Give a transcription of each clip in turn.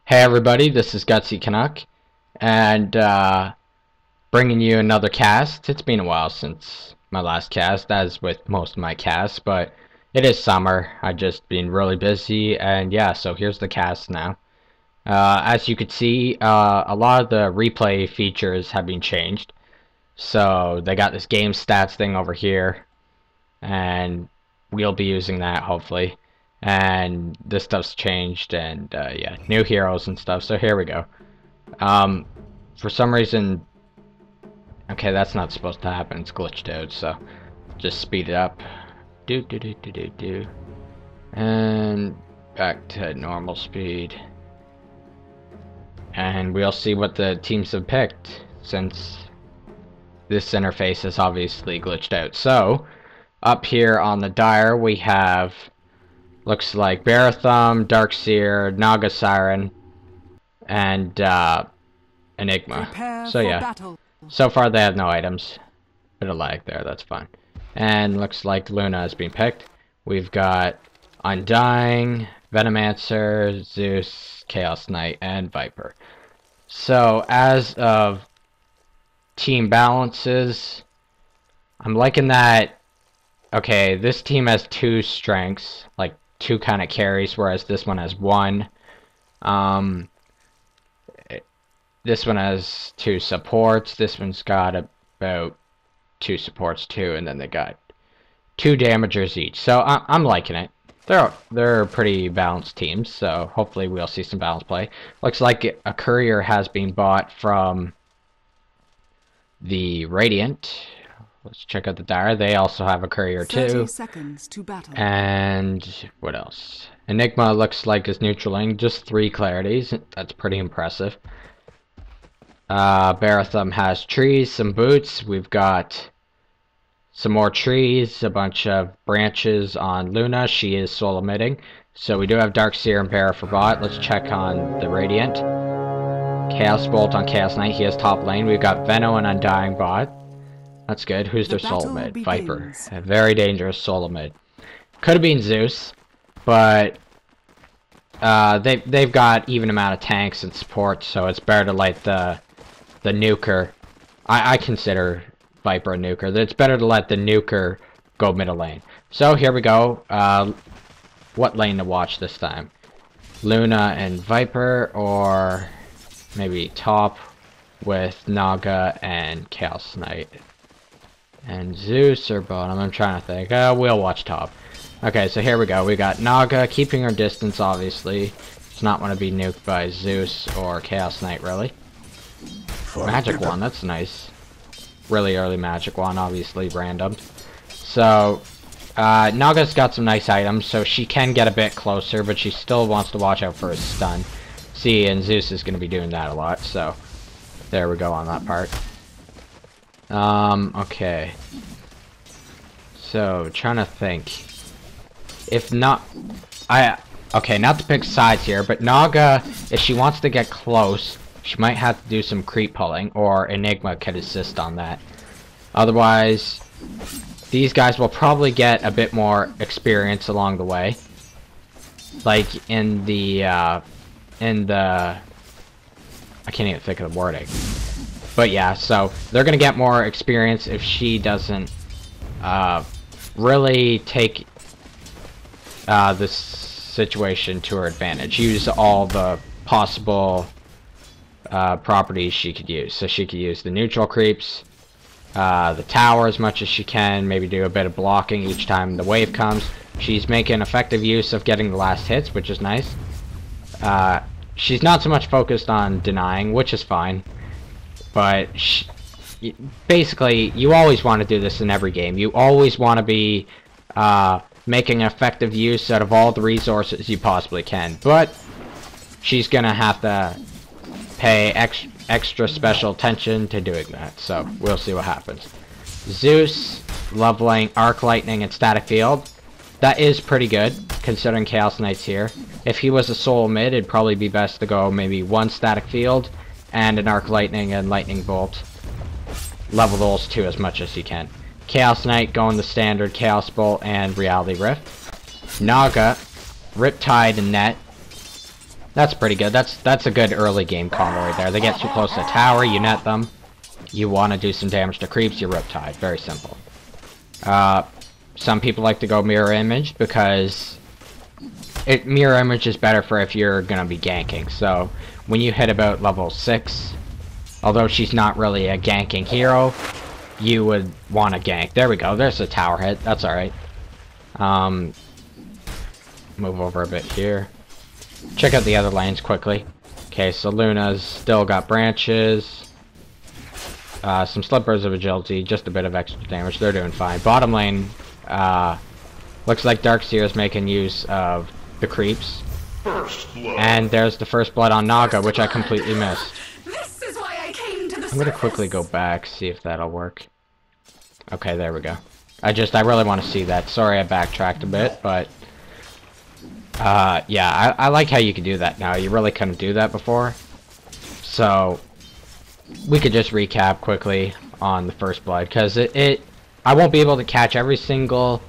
Hey everybody, this is GutsyCanuck, and bringing you another cast. It's been a while since my last cast, as with most of my casts, but it is summer. I've just been really busy, and yeah, so here's the cast now. As you can see, a lot of the replay features have been changed. So they got this game stats thing over here, and we'll be using that hopefully. And this stuff's changed, and yeah, new heroes and stuff. So here we go. For some reason, okay, that's not supposed to happen. It's glitched out, so just speed it up. And back to normal speed. And we'll see what the teams have picked, since this interface is obviously glitched out. So up here on the dial we have, looks like Barathum, Darkseer, Naga, Siren, and Enigma. Prepare so yeah, battle. So far they have no items. Bit of lag there, that's fine. And looks like Luna has been picked. We've got Undying, Venomancer, Zeus, Chaos Knight, and Viper. So as of team balances, I'm liking that. Okay, this team has 2 strengths, like 2 kind of carries, whereas this one has 1. This one has 2 supports. This one's got about 2 supports too, and then they got 2 damagers each. So I'm liking it. They're pretty balanced teams, so hopefully we'll see some balanced play. Looks like a courier has been bought from the Radiant. Let's check out the dial. They also have a courier too. 30 seconds to battle. And what else? Enigma looks like is neutraling, just 3 clarities. That's pretty impressive. Barathum has trees, some boots. We've got some more trees, a bunch of branches on Luna. She is soul emitting. So we do have Darkseer and Para for bot. Let's check on the Radiant. Chaos Bolt on Chaos Knight. He has top lane. We've got Veno and Undying bot. That's good. Who's their soul mid? Viper. A very dangerous soul mid. Could have been Zeus, but they've got even amount of tanks and support, so it's better to let the nuker. I consider Viper a nuker. It's better to let the nuker go middle lane. So here we go. What lane to watch this time? Luna and Viper, or maybe top with Naga and Chaos Knight. And Zeus or bottom, I'm trying to think. We'll watch top. Okay, so here we go. We got Naga keeping her distance, obviously. Does not want to be nuked by Zeus or Chaos Knight, really. Magic Wand, that's nice. Really early Magic Wand, obviously randomed. So, Naga's got some nice items, so she can get a bit closer, but she still wants to watch out for his stun. See, and Zeus is going to be doing that a lot, so there we go on that part. Okay. So, trying to think. If not... Okay, not to pick sides here, but Naga, if she wants to get close, she might have to do some creep pulling, or Enigma could assist on that. Otherwise, these guys will probably get a bit more experience along the way. Like, in the... I can't even think of the wording. But yeah, so they're gonna get more experience if she doesn't really take this situation to her advantage. Use all the possible properties she could use. So she could use the neutral creeps, the tower as much as she can, maybe do a bit of blocking each time the wave comes. She's making effective use of getting the last hits, which is nice. She's not so much focused on denying, which is fine. But basically, you always want to do this in every game. You always want to be making effective use out of all the resources you possibly can. But she's going to have to pay extra special attention to doing that. So we'll see what happens. Zeus leveling Arc Lightning and Static Field. That is pretty good, considering Chaos Knight's here. If he was a soul mid, it'd probably be best to go maybe 1 Static Field and an Arc Lightning and Lightning Bolt. Level those 2 as much as you can. Chaos Knight going the standard Chaos Bolt and Reality Rift. Naga, Riptide and Net. That's pretty good. That's a good early game combo right there. They get too close to the tower, you net them. You want to do some damage to creeps, you Riptide. Very simple. Some people like to go mirror image because mirror image is better for if you're gonna be ganking. So when you hit about level 6, although she's not really a ganking hero, you would want to gank. There we go. There's a tower hit. That's alright. Move over a bit here. Check out the other lanes quickly. Okay, so Luna's still got branches. Some slippers of agility, just a bit of extra damage. They're doing fine. Bottom lane, looks like Darkseer's making use of the creeps. And there's the first blood on Naga, which I completely missed. This is why I came to the I'm gonna quickly go back, see if that'll work. Okay, there we go. I really want to see that. Sorry I backtracked a bit, but yeah, I like how you can do that now. You really couldn't do that before. So we could just recap quickly on the first blood, because I won't be able to catch every single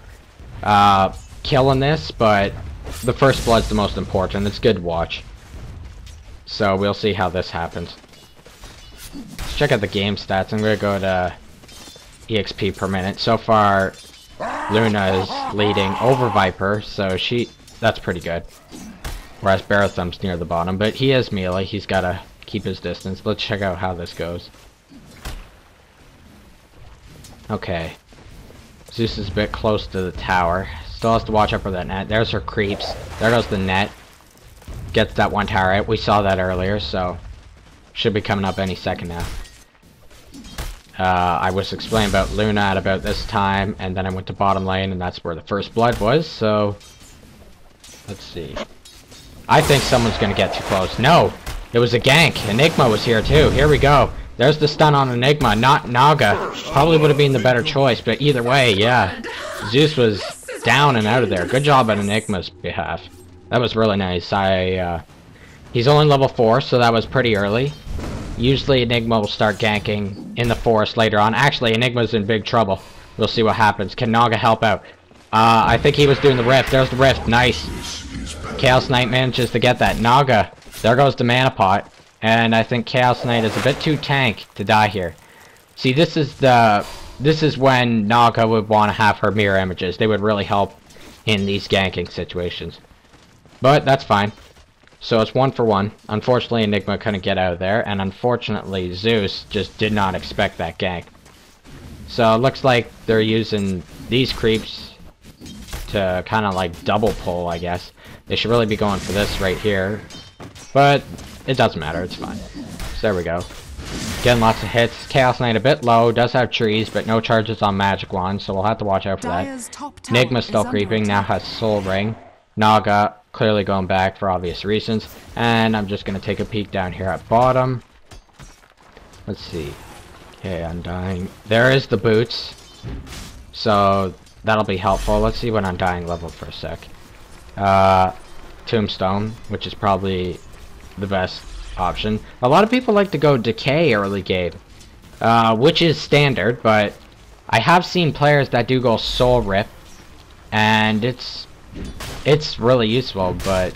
kill in this, but the first blood's the most important. It's good to watch. So we'll see how this happens. Let's check out the game stats. I'm gonna go to EXP per minute. So far, Luna is leading over Viper, so that's pretty good. Whereas Barathump's near the bottom, but he is melee. He's gotta keep his distance. Let's check out how this goes. Okay. Zeus is a bit close to the tower. Still has to watch out for that net. There's her creeps. There goes the net. Gets that one tower out. We saw that earlier, so should be coming up any second now. I was explaining about Luna at about this time, and then I went to bottom lane, and that's where the first blood was, so let's see. I think someone's gonna get too close. No! It was a gank. Enigma was here too. Here we go. There's the stun on Enigma, not Naga. Probably would have been the better choice, but either way, yeah. Zeus was down and out of there. Good job on Enigma's behalf. That was really nice. He's only level 4, so that was pretty early. Usually Enigma will start ganking in the forest later on. Actually, Enigma's in big trouble. We'll see what happens. Can Naga help out? I think he was doing the rift. There's the rift. Nice. Chaos Knight manages to get that. Naga. There goes the mana pot. And I think Chaos Knight is a bit too tank to die here. See, this is when Naga would want to have her mirror images. They would really help in these ganking situations. But that's fine. So it's 1 for 1. Unfortunately, Enigma couldn't get out of there, and unfortunately, Zeus just did not expect that gank. So it looks like they're using these creeps to kind of like double pull, I guess. They should really be going for this right here, but it doesn't matter, it's fine. So there we go. Getting lots of hits. Chaos Knight a bit low, does have trees, but no charges on Magic Wand, so we'll have to watch out for that. Enigma's still creeping, now has Soul Ring. Naga clearly going back for obvious reasons, and I'm just going to take a peek down here at bottom. Let's see. Okay, Undying. There is the boots, so that'll be helpful. Let's see what Undying leveled for a sec. Tombstone, which is probably the best option. A lot of people like to go Decay early game, which is standard, but I have seen players that do go Soul Rip, and it's really useful, but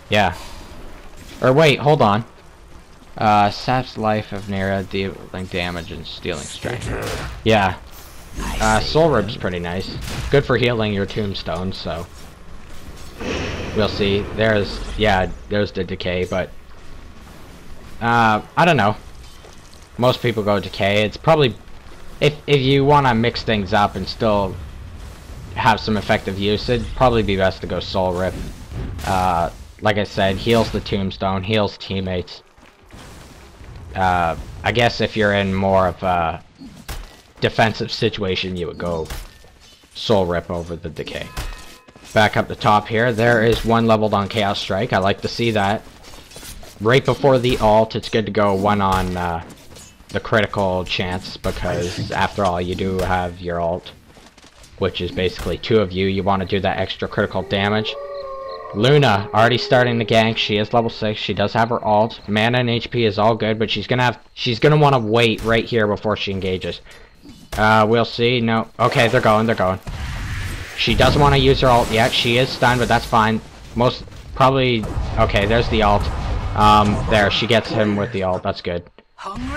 yeah. Or wait, hold on. Saps life of Nera, dealing damage and stealing strength. Yeah. Soul Rip's pretty nice. Good for healing your tombstone, so we'll see. There's the Decay, but I don't know. Most people go Decay. It's probably if you want to mix things up and still have some effective use, it'd probably be best to go Soul Rip. Like I said, heals the tombstone, heals teammates. I guess if you're in more of a defensive situation, you would go Soul Rip over the Decay. Back up the top here, there is one leveled on Chaos Strike. I like to see that. Right before the ult, it's good to go one on the critical chance, because after all, you do have your ult, which is basically 2 of you. You want to do that extra critical damage. Luna already starting the gank. She is level 6. She does have her ult. Mana and HP is all good, but she's gonna want to wait right here before she engages. We'll see. No. Okay, they're going. She doesn't want to use her ult yet. She is stunned, but that's fine. Probably... Okay, there's the ult. There, she gets him with the ult. That's good.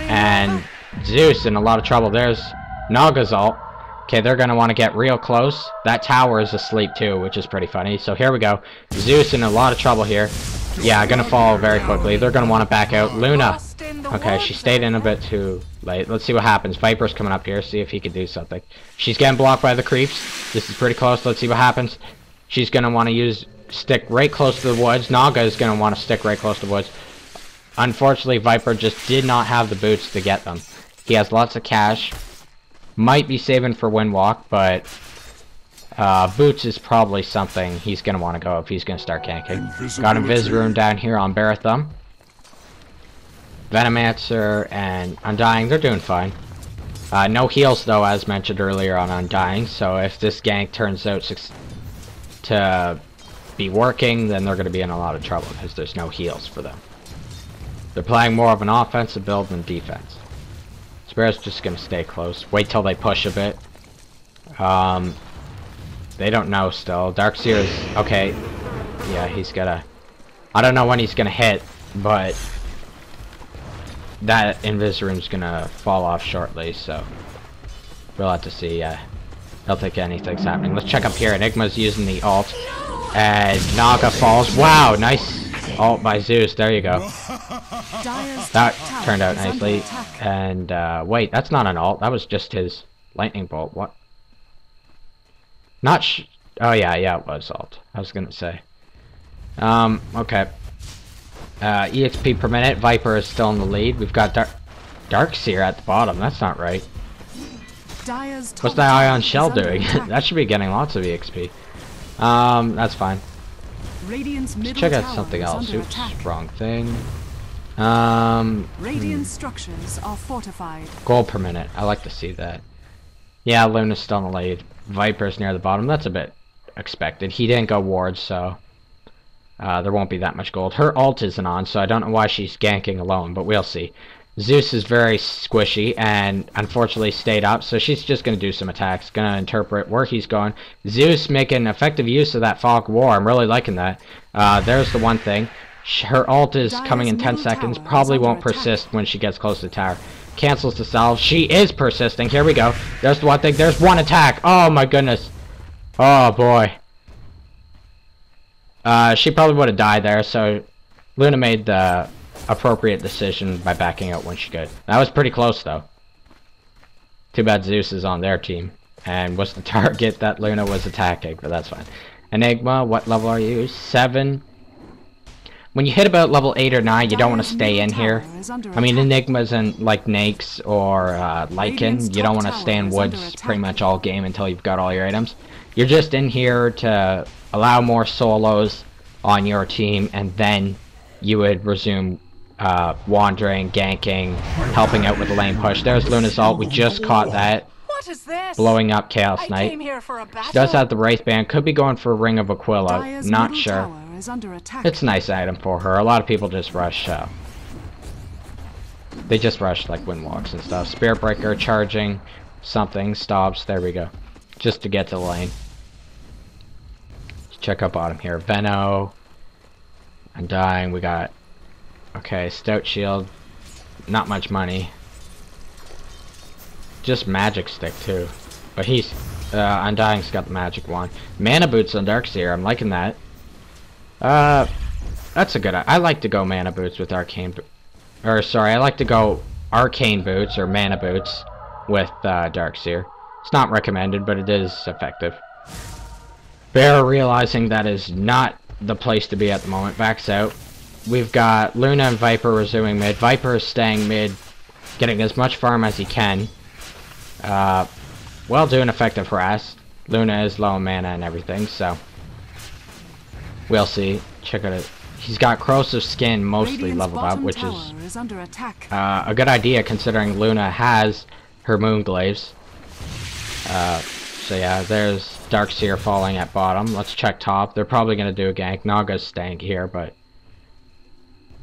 And Zeus in a lot of trouble. There's Naga's ult. Okay, they're gonna want to get real close. That tower is asleep too, which is pretty funny. So here we go. Zeus in a lot of trouble here. Yeah, gonna fall very quickly. They're gonna want to back out. Luna. Okay, she stayed in a bit too late. Let's see what happens. Viper's coming up here. See if he can do something. She's getting blocked by the creeps. This is pretty close. Let's see what happens. She's gonna want to stick right close to the woods. Naga is gonna want to stick right close to the woods. Unfortunately, Viper just did not have the boots to get them. He has lots of cash. Might be saving for Windwalk, but boots is probably something he's going to want to go if he's going to start ganking. Got Invis Rune down here on Barathum. Venomancer and Undying, they're doing fine. No heals though, as mentioned earlier on Undying, so if this gank turns out to be working, then they're going to be in a lot of trouble because there's no heals for them. They're playing more of an offensive build than defense. Spirit's just gonna stay close. Wait till they push a bit. They don't know still. Darkseer's okay. Yeah, he's gonna... I don't know when he's gonna hit, but that Invis Rune's gonna fall off shortly, so we'll have to see. Yeah, I don't think anything's happening. Let's check up here. Enigma's using the ult, and Naga falls. Wow, nice ult by Zeus. There you go. That turned out nicely. And wait, that's not an ult. That was just his lightning bolt. What? Not oh yeah, it was ult. I was gonna say. Okay. EXP per minute. Viper is still in the lead. We've got Darkseer at the bottom. That's not right. What's that Ion Shell doing? That should be getting lots of EXP. That's fine. Let's check out something else. Oops, wrong thing. Radiant structures are fortified. Gold per minute. I like to see that. Yeah, Luna's still in the lead. Viper's near the bottom. That's a bit expected. He didn't go ward, so there won't be that much gold. Her ult isn't on, so I don't know why she's ganking alone, but we'll see. Zeus is very squishy and unfortunately stayed up, so she's just going to do some attacks. Going to interpret where he's going. Zeus making effective use of that Fog War. I'm really liking that. There's the one thing. Her ult is coming in 10 seconds. Probably won't persist when she gets close to the tower. Cancels the salve. She is persisting. Here we go. There's the one thing. There's one attack. Oh my goodness. Oh boy. She probably would have died there, so Luna made the appropriate decision by backing out when she could. That was pretty close though. Too bad Zeus is on their team and was the target that Luna was attacking, but that's fine. Enigma, what level are you? 7. When you hit about level 8 or 9, you don't want to stay in here. I mean, Enigmas and like Nakes or Lycan, you don't want to stay in woods pretty much all game until you've got all your items. You're just in here to allow more solos on your team, and then you would resume wandering, ganking, helping out with the lane push. There's Luna's ult. We just caught that. What is this? Blowing up Chaos Knight. She does have the Wraith Band. Could be going for Ring of Aquila. Not sure. It's a nice item for her. A lot of people just rush. They just rush like Windwalks and stuff. Spirit Breaker charging something. Stops. There we go. Just to get to the lane. Let's check out bottom here. Veno. Undying. We got... Okay, Stout Shield. Not much money. Just Magic Stick too. But he's... Undying's got the Magic Wand. Mana Boots on Darkseer. I'm liking that. That's a good... I like to go Mana Boots with Arcane... Or, sorry, I like to go Arcane Boots or Mana Boots with Darkseer. It's not recommended, but it is effective. Bear realizing that is not the place to be at the moment. Backs out. We've got Luna and Viper resuming mid. Viper is staying mid, getting as much farm as he can. Well, doing effective harass. Luna is low on mana and everything, so... We'll see. Check it out. He's got Corrosive Skin mostly leveled up, which is a good idea considering Luna has her Moonglaves. So yeah, there's Darkseer falling at bottom. Let's check top. They're probably going to do a gank. Naga's staying here, but...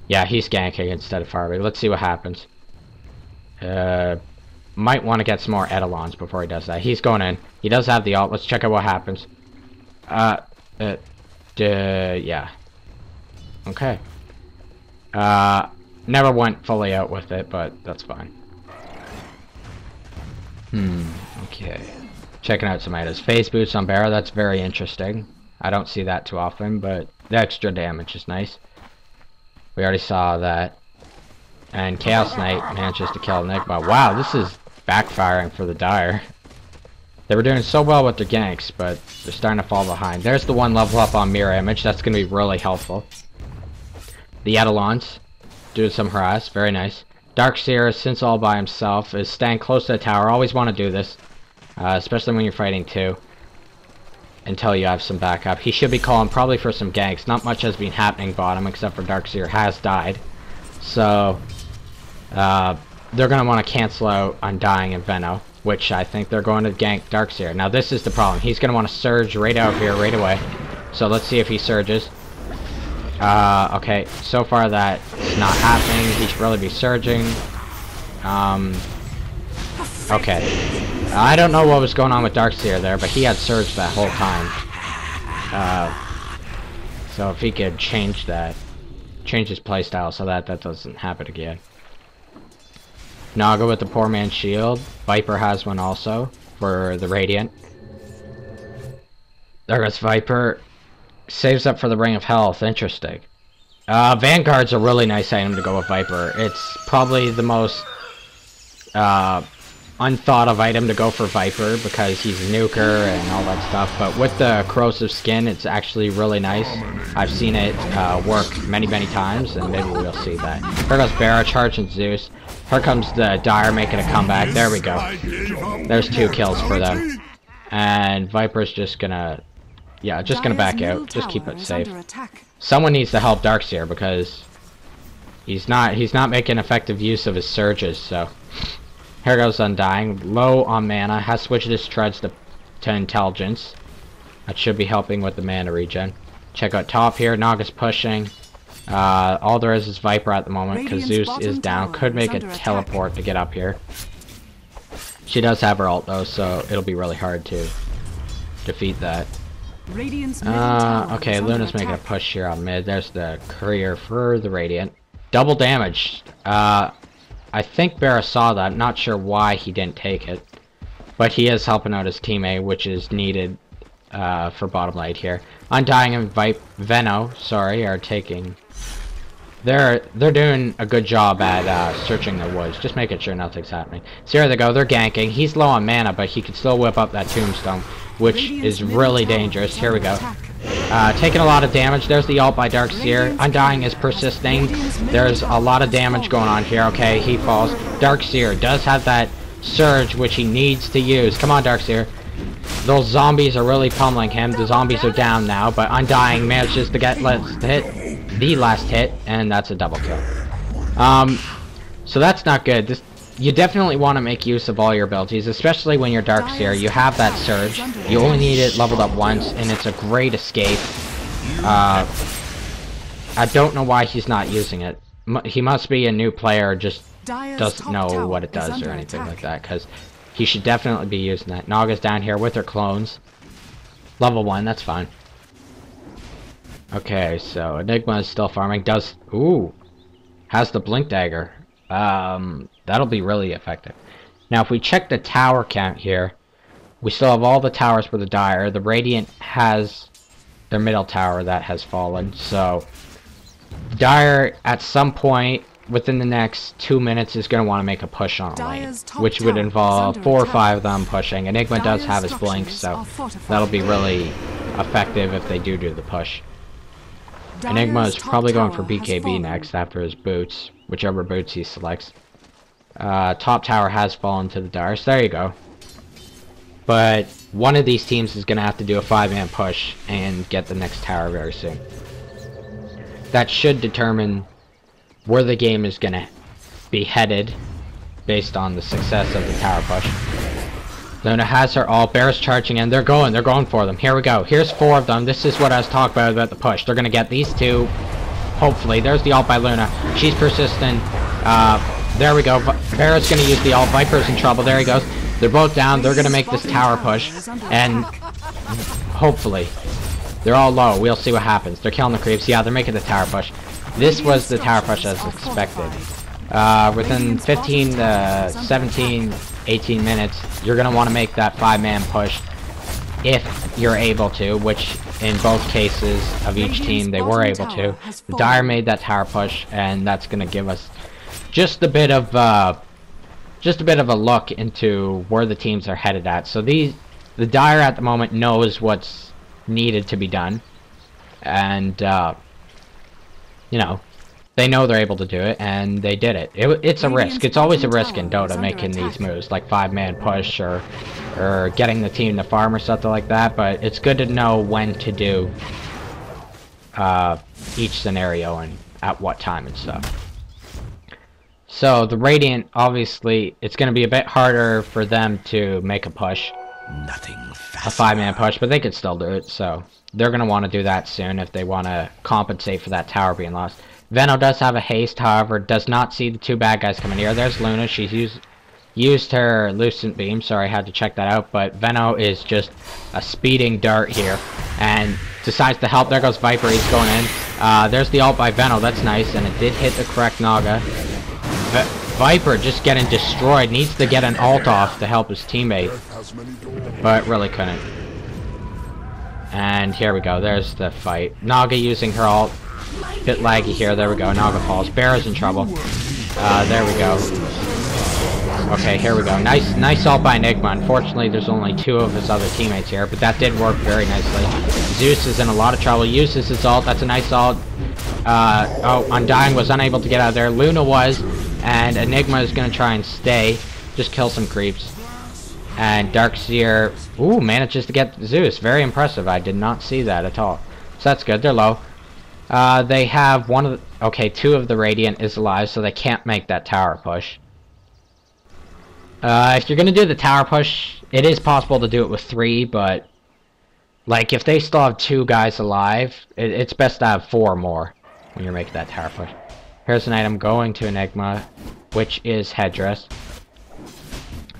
Yeah, he's ganking instead of farming. Let's see what happens. Might want to get some more Eidolons before he does that. He's going in. He does have the ult. Let's check out what happens. Yeah. Okay. Never went fully out with it, but that's fine. Okay. Checking out some items. Phase boots on Barra, that's very interesting. I don't see that too often, but the extra damage is nice. We already saw that. And Chaos Knight manages to kill Enigma. Wow, this is backfiring for the Dire. They were doing so well with their ganks, but they're starting to fall behind. There's the one level up on Mirror Image. That's going to be really helpful. The Eidolons doing some harass. Very nice. Darkseer, since all by himself, is staying close to the tower. Always want to do this. Especially when you're fighting two. Until you have some backup. He should be calling probably for some ganks. Not much has been happening bottom, except for Darkseer has died. So, they're going to want to cancel out Undying and Veno, which I think they're going to gank Darkseer. Now this is the problem. He's going to want to surge right out here, right away. So let's see if he surges. Okay, so far that's not happening. He should really be surging. Okay. I don't know what was going on with Darkseer there, but he had surged that whole time. So if he could change that, change his playstyle so that doesn't happen again. Naga with the poor man's shield. Viper has one also for the Radiant. There goes Viper. Saves up for the Ring of Health. Interesting. Vanguard's a really nice item to go with Viper. It's probably the most unthought of item to go for Viper because he's a nuker and all that stuff. But with the corrosive skin, it's actually really nice. I've seen it work many times, and maybe we'll see that. Here goes Barra charging Zeus. Here comes the Dire making a comeback. There we go. There's 2 kills for them. And Viper's just gonna... yeah, just gonna back out. Just keep it safe. Someone needs to help Darkseer because he's not making effective use of his surges, so... Here goes Undying. Low on mana. Has switched his treads to intelligence. That should be helping with the mana regen. Check out top here. Naga's pushing. All there is Viper at the moment because Zeus is down. Could make a teleport to get up here. She does have her ult though, so it'll be really hard to defeat that. Okay, Luna's making a push here on mid. There's the courier for the Radiant. Double damage. I think Barra saw that. Not sure why he didn't take it. But he is helping out his teammate, which is needed for bottom lane here. Undying and Veno, sorry, are taking... They're doing a good job at searching the woods. Just making sure nothing's happening. So here they go. They're ganking. He's low on mana, but he can still whip up that tombstone, which is really dangerous. Here we go. Taking a lot of damage. There's the ult by Darkseer. Undying is persisting. There's a lot of damage going on here. Okay, he falls. Darkseer does have that surge, which he needs to use. Come on, Darkseer. Those zombies are really pummeling him. The zombies are down now, but Undying manages to get the last hit, and that's a double kill. So that's not good. You definitely want to make use of all your abilities, especially when you're Darkseer. You have that surge. You only need it leveled up once, and it's a great escape. I don't know why he's not using it. He must be a new player, just doesn't know what it does or anything like that, because he should definitely be using that. Naga's down here with her clones. Level 1, that's fine. Okay, so Enigma is still farming. Has the Blink Dagger. That'll be really effective. Now, if we check the tower count here, we still have all the towers for the Dire. The Radiant has their middle tower that has fallen. So, Dire, at some point within the next 2 minutes, is going to want to make a push on a lane, which would involve 4 or 5 of them pushing. Enigma does have his blink, so that'll be really effective if they do the push. Enigma is probably going for BKB next after his boots, whichever boots he selects. Top tower has fallen to the Dire, so there you go. But one of these teams is going to have to do a 5-man push and get the next tower very soon. That should determine where the game is going to be headed based on the success of the tower push. Luna has her ult. Bear's charging in. They're going for them. Here we go. Here's 4 of them. This is what I was talking about the push. They're going to get these 2. Hopefully. There's the ult by Luna. She's persistent. There we go. Bear's going to use the ult. Viper's in trouble. There he goes. They're both down. They're going to make this tower push. And hopefully They're all low. We'll see what happens. They're killing the creeps. Yeah, they're making the tower push. This was the tower push as expected. Within 15 to 17, 18 minutes, you're going to want to make that 5-man push if you're able to, which in both cases of each team they were able to. The Dire made that tower push, and that's going to give us just a bit of a look into where the teams are headed at. So the Dire at the moment knows what's needed to be done, and you know, they know they're able to do it, and they did it. It's a risk. It's always a risk in Dota making these moves, like 5-man push or getting the team to farm or something like that, but it's good to know when to do each scenario and at what time and stuff. So the Radiant, obviously, it's going to be a bit harder for them to make a push. A 5-man push, but they could still do it, so they're going to want to do that soon if they want to compensate for that tower being lost. Veno does have a haste, however, does not see the 2 bad guys coming here. There's Luna. She's used her Lucent Beam. Sorry, I had to check that out, but Veno is just a speeding dart here and decides to help. There goes Viper. He's going in. There's the ult by Veno. That's nice, and it did hit the correct Naga. Viper just getting destroyed. Needs to get an ult off to help his teammate, but really couldn't. And here we go. There's the fight. Naga using her ult. Bit laggy here. There we go. Naga falls. Bear's in trouble. There we go. Okay, here we go. Nice ult by Enigma. Unfortunately, there's only 2 of his other teammates here, but that did work very nicely. Zeus is in a lot of trouble. Uses his ult. That's a nice ult. Oh, Undying was unable to get out of there. Luna was, and Enigma is going to try and stay. Just kill some creeps. And Darkseer, ooh, manages to get Zeus. Very impressive. I did not see that at all. So that's good. They're low. They have one of the, okay, 2 of the Radiant is alive, so they can't make that tower push. If you're gonna do the tower push, it is possible to do it with 3, but like if they still have 2 guys alive, it's best to have 4 more when you're making that tower push. Here's an item going to Enigma, which is headdress.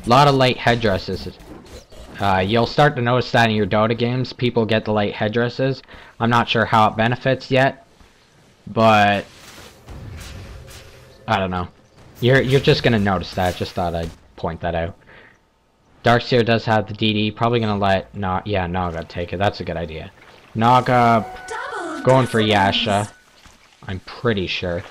A lot of late headdresses. You'll start to notice that in your Dota games. People get the late headdresses. I'm not sure how it benefits yet, but I don't know. You're just gonna notice that. Just thought I'd point that out. Darkseer does have the DD. Probably gonna let Naga take it. That's a good idea. Naga going for Yasha. I'm pretty sure.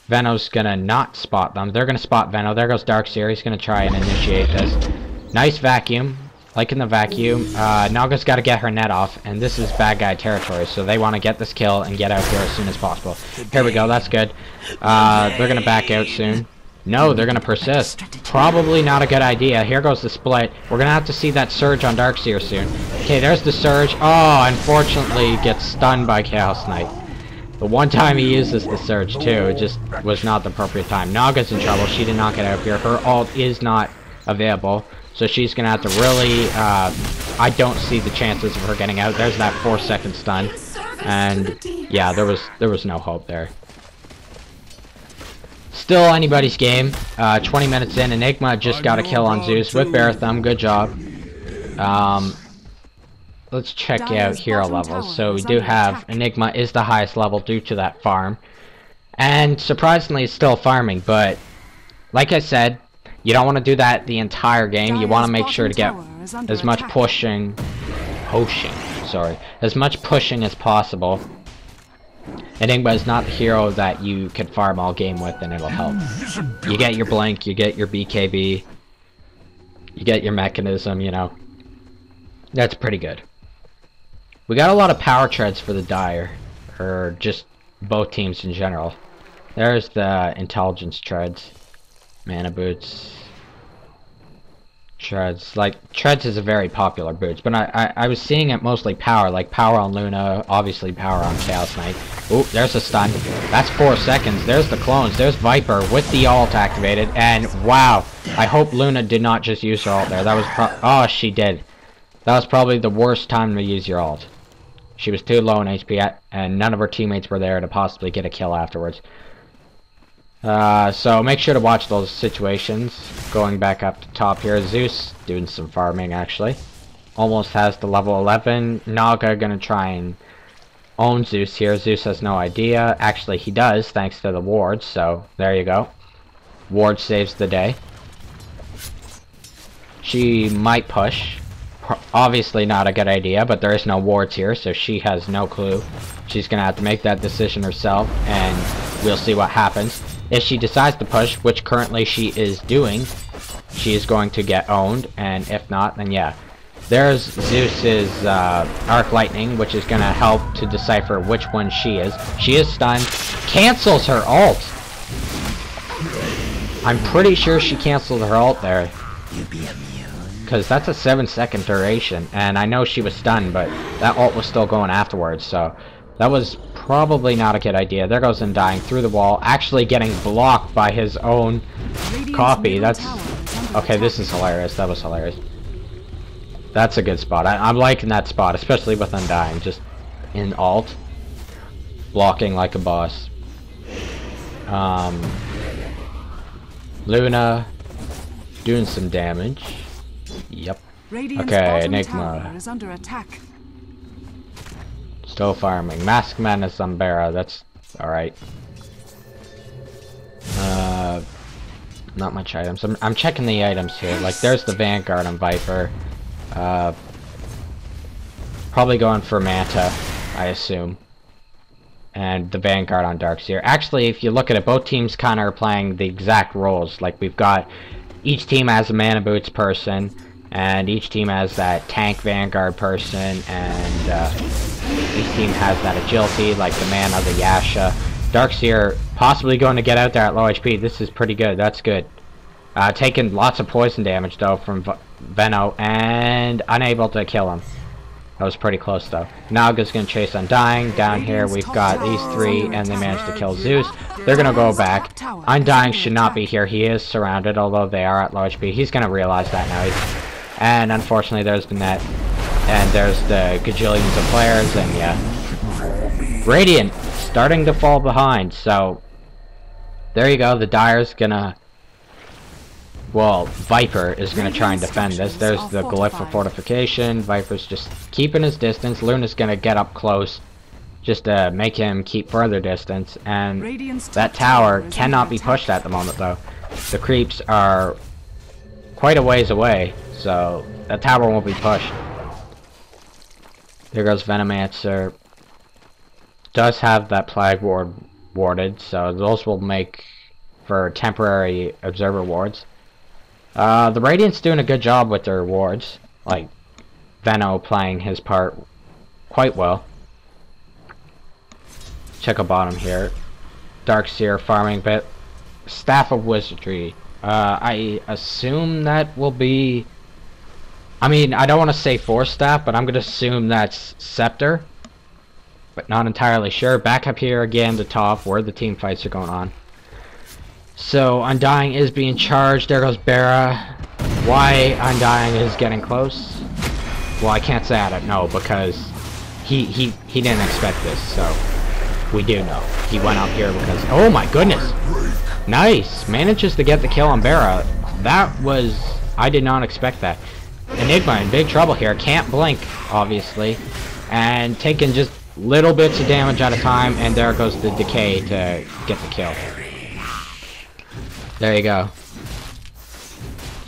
Veno's gonna not spot them. They're gonna spot Veno. There goes Darkseer. He's gonna try and initiate this. Nice vacuum. Liking the vacuum. Naga's got to get her net off, and this is bad guy territory, so they want to get this kill and get out here as soon as possible. Here we go, that's good. They're going to back out soon. No, they're going to persist. Probably not a good idea. Here goes the split. We're going to have to see that surge on Darkseer soon. Okay, there's the surge. Oh, unfortunately gets stunned by Chaos Knight. The one time he uses the surge, too, it just was not the appropriate time. Naga's in trouble. She did not get out here. Her ult is not available. So she's gonna have to really, I don't see the chances of her getting out. There's that 4-second stun. And yeah, there was no hope there. Still anybody's game. 20 minutes in, Enigma just got a kill on Zeus with Bear Thumb. Good job. Let's check out hero levels. So we do have Enigma is the highest level due to that farm. And surprisingly it's still farming, but like I said, you don't want to do that the entire game. You want to make sure to get as much pushing as possible. Enigma is not the hero that you could farm all game with, and it'll help. You get your Blink, you get your BKB, you get your Mechanism, you know. That's pretty good. We got a lot of power treads for the Dire, or just both teams in general. There's the Intelligence treads. Mana boots. Treads. Like, treads is a very popular boots, but I was seeing it mostly power, like power on Luna, obviously power on Chaos Knight. Ooh, there's a stun. That's 4 seconds. There's the clones. There's Viper with the ult activated, and wow. I hope Luna did not just use her ult there. That was oh, she did. That was probably the worst time to use your ult. She was too low in HP, and none of her teammates were there to possibly get a kill afterwards. So make sure to watch those situations. Going back up to top here, Zeus doing some farming actually. Almost has the level 11. Naga gonna try and own Zeus here. Zeus has no idea. Actually, he does, thanks to the wards, so there you go. Ward saves the day. She might push. Obviously not a good idea, but there is no wards here, so she has no clue. She's gonna have to make that decision herself, and we'll see what happens. If she decides to push, which currently she is doing, she is going to get owned, and if not, then yeah. There's Zeus's Arc Lightning, which is gonna help to decipher which one she is. She is stunned. Cancels her ult! I'm pretty sure she canceled her ult there. Because that's a 7-second duration, and I know she was stunned, but that ult was still going afterwards, so that was probably not a good idea. There goes Undying through the wall, actually getting blocked by his own copy. That's... okay, this is hilarious. That was hilarious. That's a good spot. I'm liking that spot, especially with Undying, just in ult, blocking like a boss. Luna doing some damage. Yep. Okay, Enigma. Is under attack. Still farming. Mask Madness on Bara. That's alright. Not much items. I'm checking the items here. Like, there's the Vanguard on Viper. Probably going for Manta, I assume. And the Vanguard on Darkseer. Actually, if you look at it, both teams kind of are playing the exact roles. Like, we've got... each team has a Mana Boots person, and each team has that Tank Vanguard person, and each team has that Agility, like the Mana, the Yasha. Darkseer possibly going to get out there at low HP. This is pretty good. That's good. Taking lots of poison damage, though, from Veno, and unable to kill him. That was pretty close, though. Naga's going to chase Undying. Down here, we've got these three, and they managed to kill Zeus. They're going to go back. Undying should not be here. He is surrounded, although they are at low HP. He's going to realize that now. And unfortunately, there's the net. And there's the gajillions of players, and yeah. Radiant starting to fall behind, so... there you go. The Dire's going to... well, Viper is going to try and defend this. There's the Glyph for fortification. Viper's just keeping his distance. Luna's going to get up close just to make him keep further distance. And that tower cannot be pushed at the moment, though. The creeps are quite a ways away, so that tower won't be pushed. There goes Venomancer. Does have that Plague Ward warded, so those will make for temporary observer wards. The Radiant's doing a good job with their wards, like Veno playing his part quite well. Check a bottom here. Darkseer farming bit. Staff of Wizardry. I assume that will be... I mean, I don't want to say Force Staff, but I'm going to assume that's Scepter. But not entirely sure. Back up here again to top where the team fights are going on. So, Undying is being charged. There goes Bara. Why Undying is getting close? Well, I can't say I don't know, because he didn't expect this, so we do know. He went up here because... oh my goodness! Nice! Manages to get the kill on Bara. That was... I did not expect that. Enigma in big trouble here. Can't blink, obviously. And taking just little bits of damage at a time, and there goes the Decay to get the kill. There you go.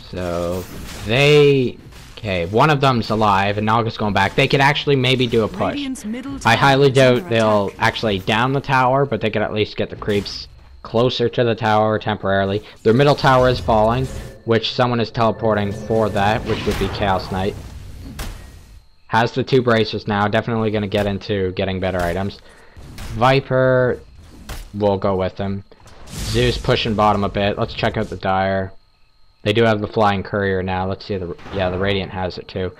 So, they... okay, one of them's alive, and Naga's going back. They could actually maybe do a push. I highly doubt they'll actually down the tower, but they could at least get the creeps closer to the tower temporarily. Their middle tower is falling, which someone is teleporting for that, which would be Chaos Knight. Has the 2 bracers now, definitely going to get into getting better items. Viper will go with him. Zeus pushing bottom a bit. Let's check out the Dire. They do have the Flying Courier now. Let's see the... yeah, the Radiant has it too.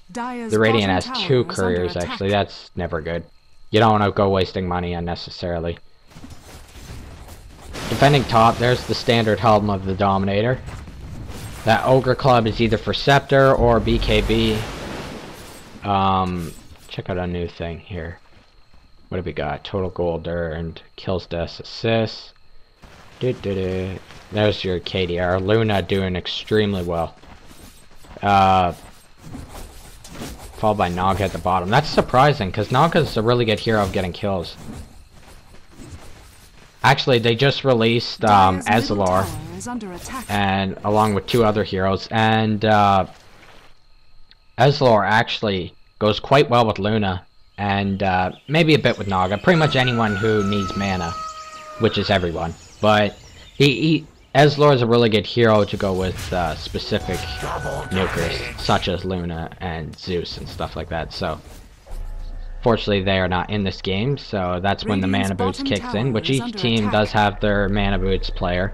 The Radiant has 2 couriers actually. That's never good. You don't want to go wasting money unnecessarily. Defending top, there's the standard helm of the Dominator. That Ogre Club is either for Scepter or BKB. Check out a new thing here. What have we got? Total gold earned. Kills, deaths, assists. There's your KDR. Luna doing extremely well. followed by Naga at the bottom. That's surprising, because Naga's a really good hero of getting kills. Actually, they just released Ezreal, and along with 2 other heroes, and Ezreal actually goes quite well with Luna, and maybe a bit with Naga. Pretty much anyone who needs mana, which is everyone. But Ezreal is a really good hero to go with specific nukers, such as Luna and Zeus and stuff like that. So, fortunately, they are not in this game, so that's when the mana boots kicks in, which each team does have their mana boots player.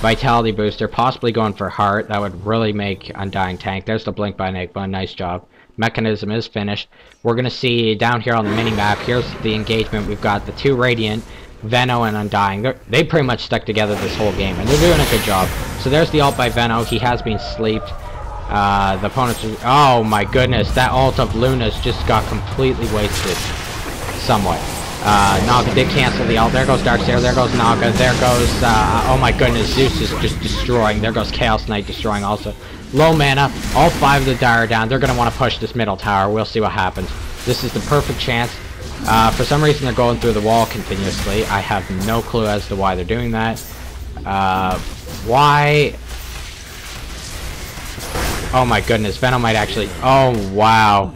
Vitality booster, possibly going for heart. That would really make Undying tank. There's the blink by Enigma. Nice job. Mechanism is finished. We're gonna see down here on the mini map. Here's the engagement. We've got the 2 Radiant, Veno, and Undying. They pretty much stuck together this whole game, and they're doing a good job. So there's the ult by Veno. He has been sleeped. The opponents are, oh my goodness, that ult of Luna's just got completely wasted. Somewhat. Naga did cancel the ult. There goes Darkseer. There goes Naga. There goes, oh my goodness, Zeus is just destroying. There goes Chaos Knight destroying also. Low mana. All 5 of the Dire are down. They're going to want to push this middle tower. We'll see what happens. This is the perfect chance. For some reason, they're going through the wall continuously. I have no clue as to why they're doing that. Why? Oh my goodness, Venom might actually... Oh, wow.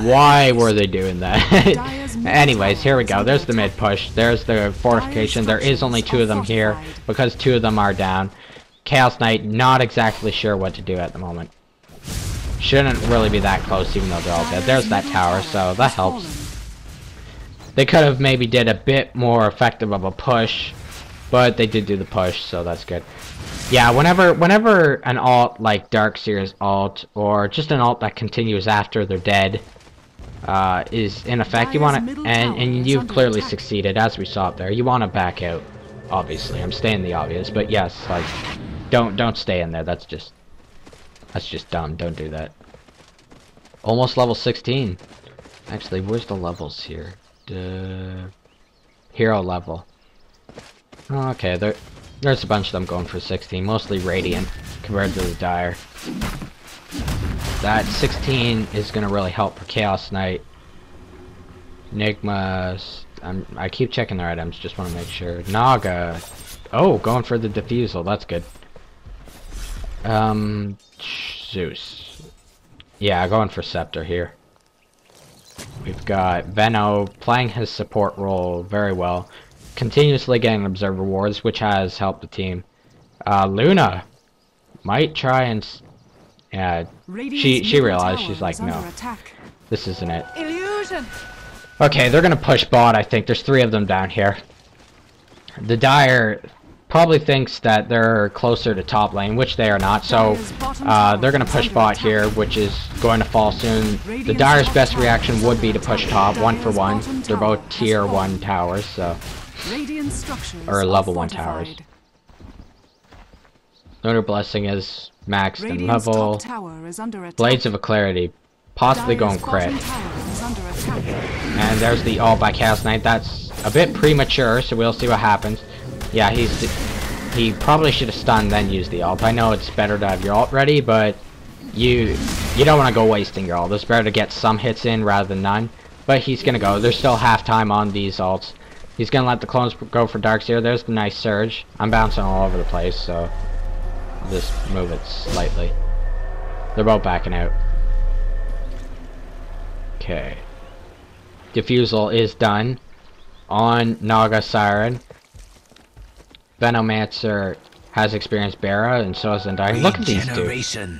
Why were they doing that? Anyways, here we go. There's the mid push. There's the fortification. There is only 2 of them here because 2 of them are down. Chaos Knight, not exactly sure what to do at the moment. Shouldn't really be that close even though they're all dead. There's that tower, so that helps. They could have maybe did a bit more effective of a push, but they did do the push, so that's good. Yeah, whenever an alt like Darkseer's alt, or just an alt that continues after they're dead, is in effect, you want to, and you've clearly succeeded, as we saw up there, you want to back out, obviously. I'm stating the obvious, but yes, like, don't stay in there, that's just dumb, don't do that. Almost level 16. Actually, where's the levels here? Hero level. Oh, okay, there's a bunch of them going for 16, mostly Radiant compared to the Dire. That 16 is going to really help for Chaos Knight. Enigma, I keep checking their items, just want to make sure. Naga, oh, going for the defusal, that's good. Zeus. Yeah, going for Scepter here. We've got Veno playing his support role very well. Continuously getting observer rewards, which has helped the team. Luna might try and... Yeah, she realized, she's like, no, this isn't it. Illusion. Okay, they're gonna push bot, I think. There's 3 of them down here. The Dire probably thinks that they're closer to top lane, which they are not, so they're gonna push bot here, which is going to fall soon. The Dire's best reaction would be to push top, 1 for 1. They're both tier 1 towers, so... or level 1 towers. Lunar Blessing is maxed in level. Blades of Clarity, possibly going crit. And there's the ult by Chaos Knight. That's a bit premature, so we'll see what happens. Yeah, he probably should have stunned then used the ult. I know it's better to have your ult ready, but you don't want to go wasting your ult. It's better to get some hits in rather than none. But he's gonna go. There's still half time on these ults. He's gonna let the clones go for Darkseer. There's the nice surge. I'm bouncing all over the place, so I'll just move it slightly. They're both backing out. Okay. Diffusal is done on Naga Siren. Venomancer has experienced Bara, and so has Undying. Look at these two.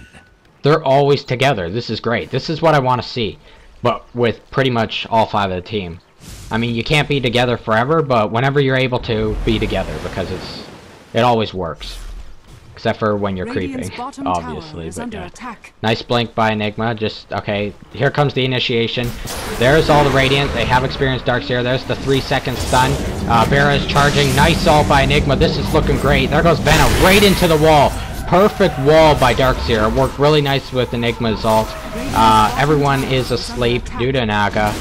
They're always together. This is great. This is what I want to see. But with pretty much all 5 of the team. I mean, you can't be together forever, but whenever you're able to, be together, because it always works. Except for when you're creeping, obviously, but yeah. Nice blink by Enigma, just, okay, here comes the initiation. There's all the Radiant, they have experienced Darkseer, there's the 3-second stun. Bara is charging, nice ult by Enigma, this is looking great. There goes Venom, right into the wall. Perfect wall by Darkseer, it worked really nice with Enigma's ult. Everyone is asleep due to Naga.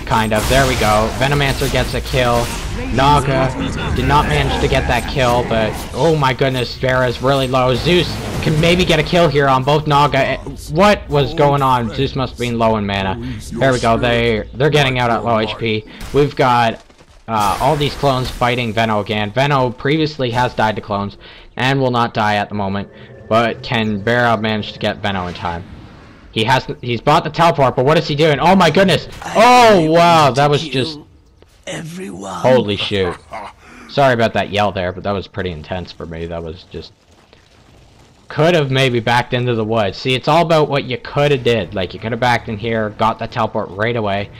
Kind of. There we go. Venomancer gets a kill. Naga did not manage to get that kill, but oh my goodness, Vera's really low. Zeus can maybe get a kill here on both Naga. What was going on? Zeus must have been low in mana. There we go. They're getting out at low HP. We've got all these clones fighting Venno again. Venno previously has died to clones and will not die at the moment. But can Barra manage to get Venno in time? He's bought the teleport, but what is he doing? Oh my goodness! Oh wow, that was just everyone. Holy shoot. Sorry about that yell there, but that was pretty intense for me. That was just... Could have maybe backed into the woods. See, it's all about what you could have did. Like, you could have backed in here, got the teleport right away.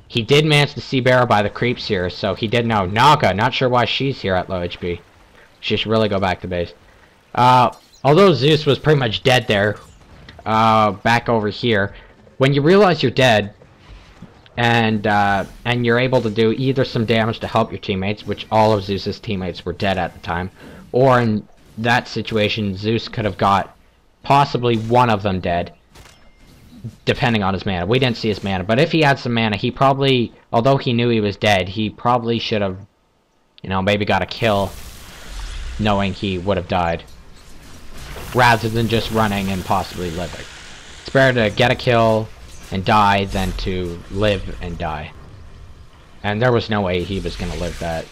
He did manage to see Barra by the creeps here, so he did know. Naga, not sure why she's here at low HP. She should really go back to base. Although Zeus was pretty much dead there, back over here, when you realize you're dead, and you're able to do either some damage to help your teammates, which all of Zeus's teammates were dead at the time, or in that situation, Zeus could have got possibly one of them dead, depending on his mana. We didn't see his mana, but if he had some mana, he probably, although he knew he was dead, he probably should have, you know, maybe got a kill, knowing he would have died, rather than just running and possibly living. It's better to get a kill and die than to live and die. And there was no way he was going to live that,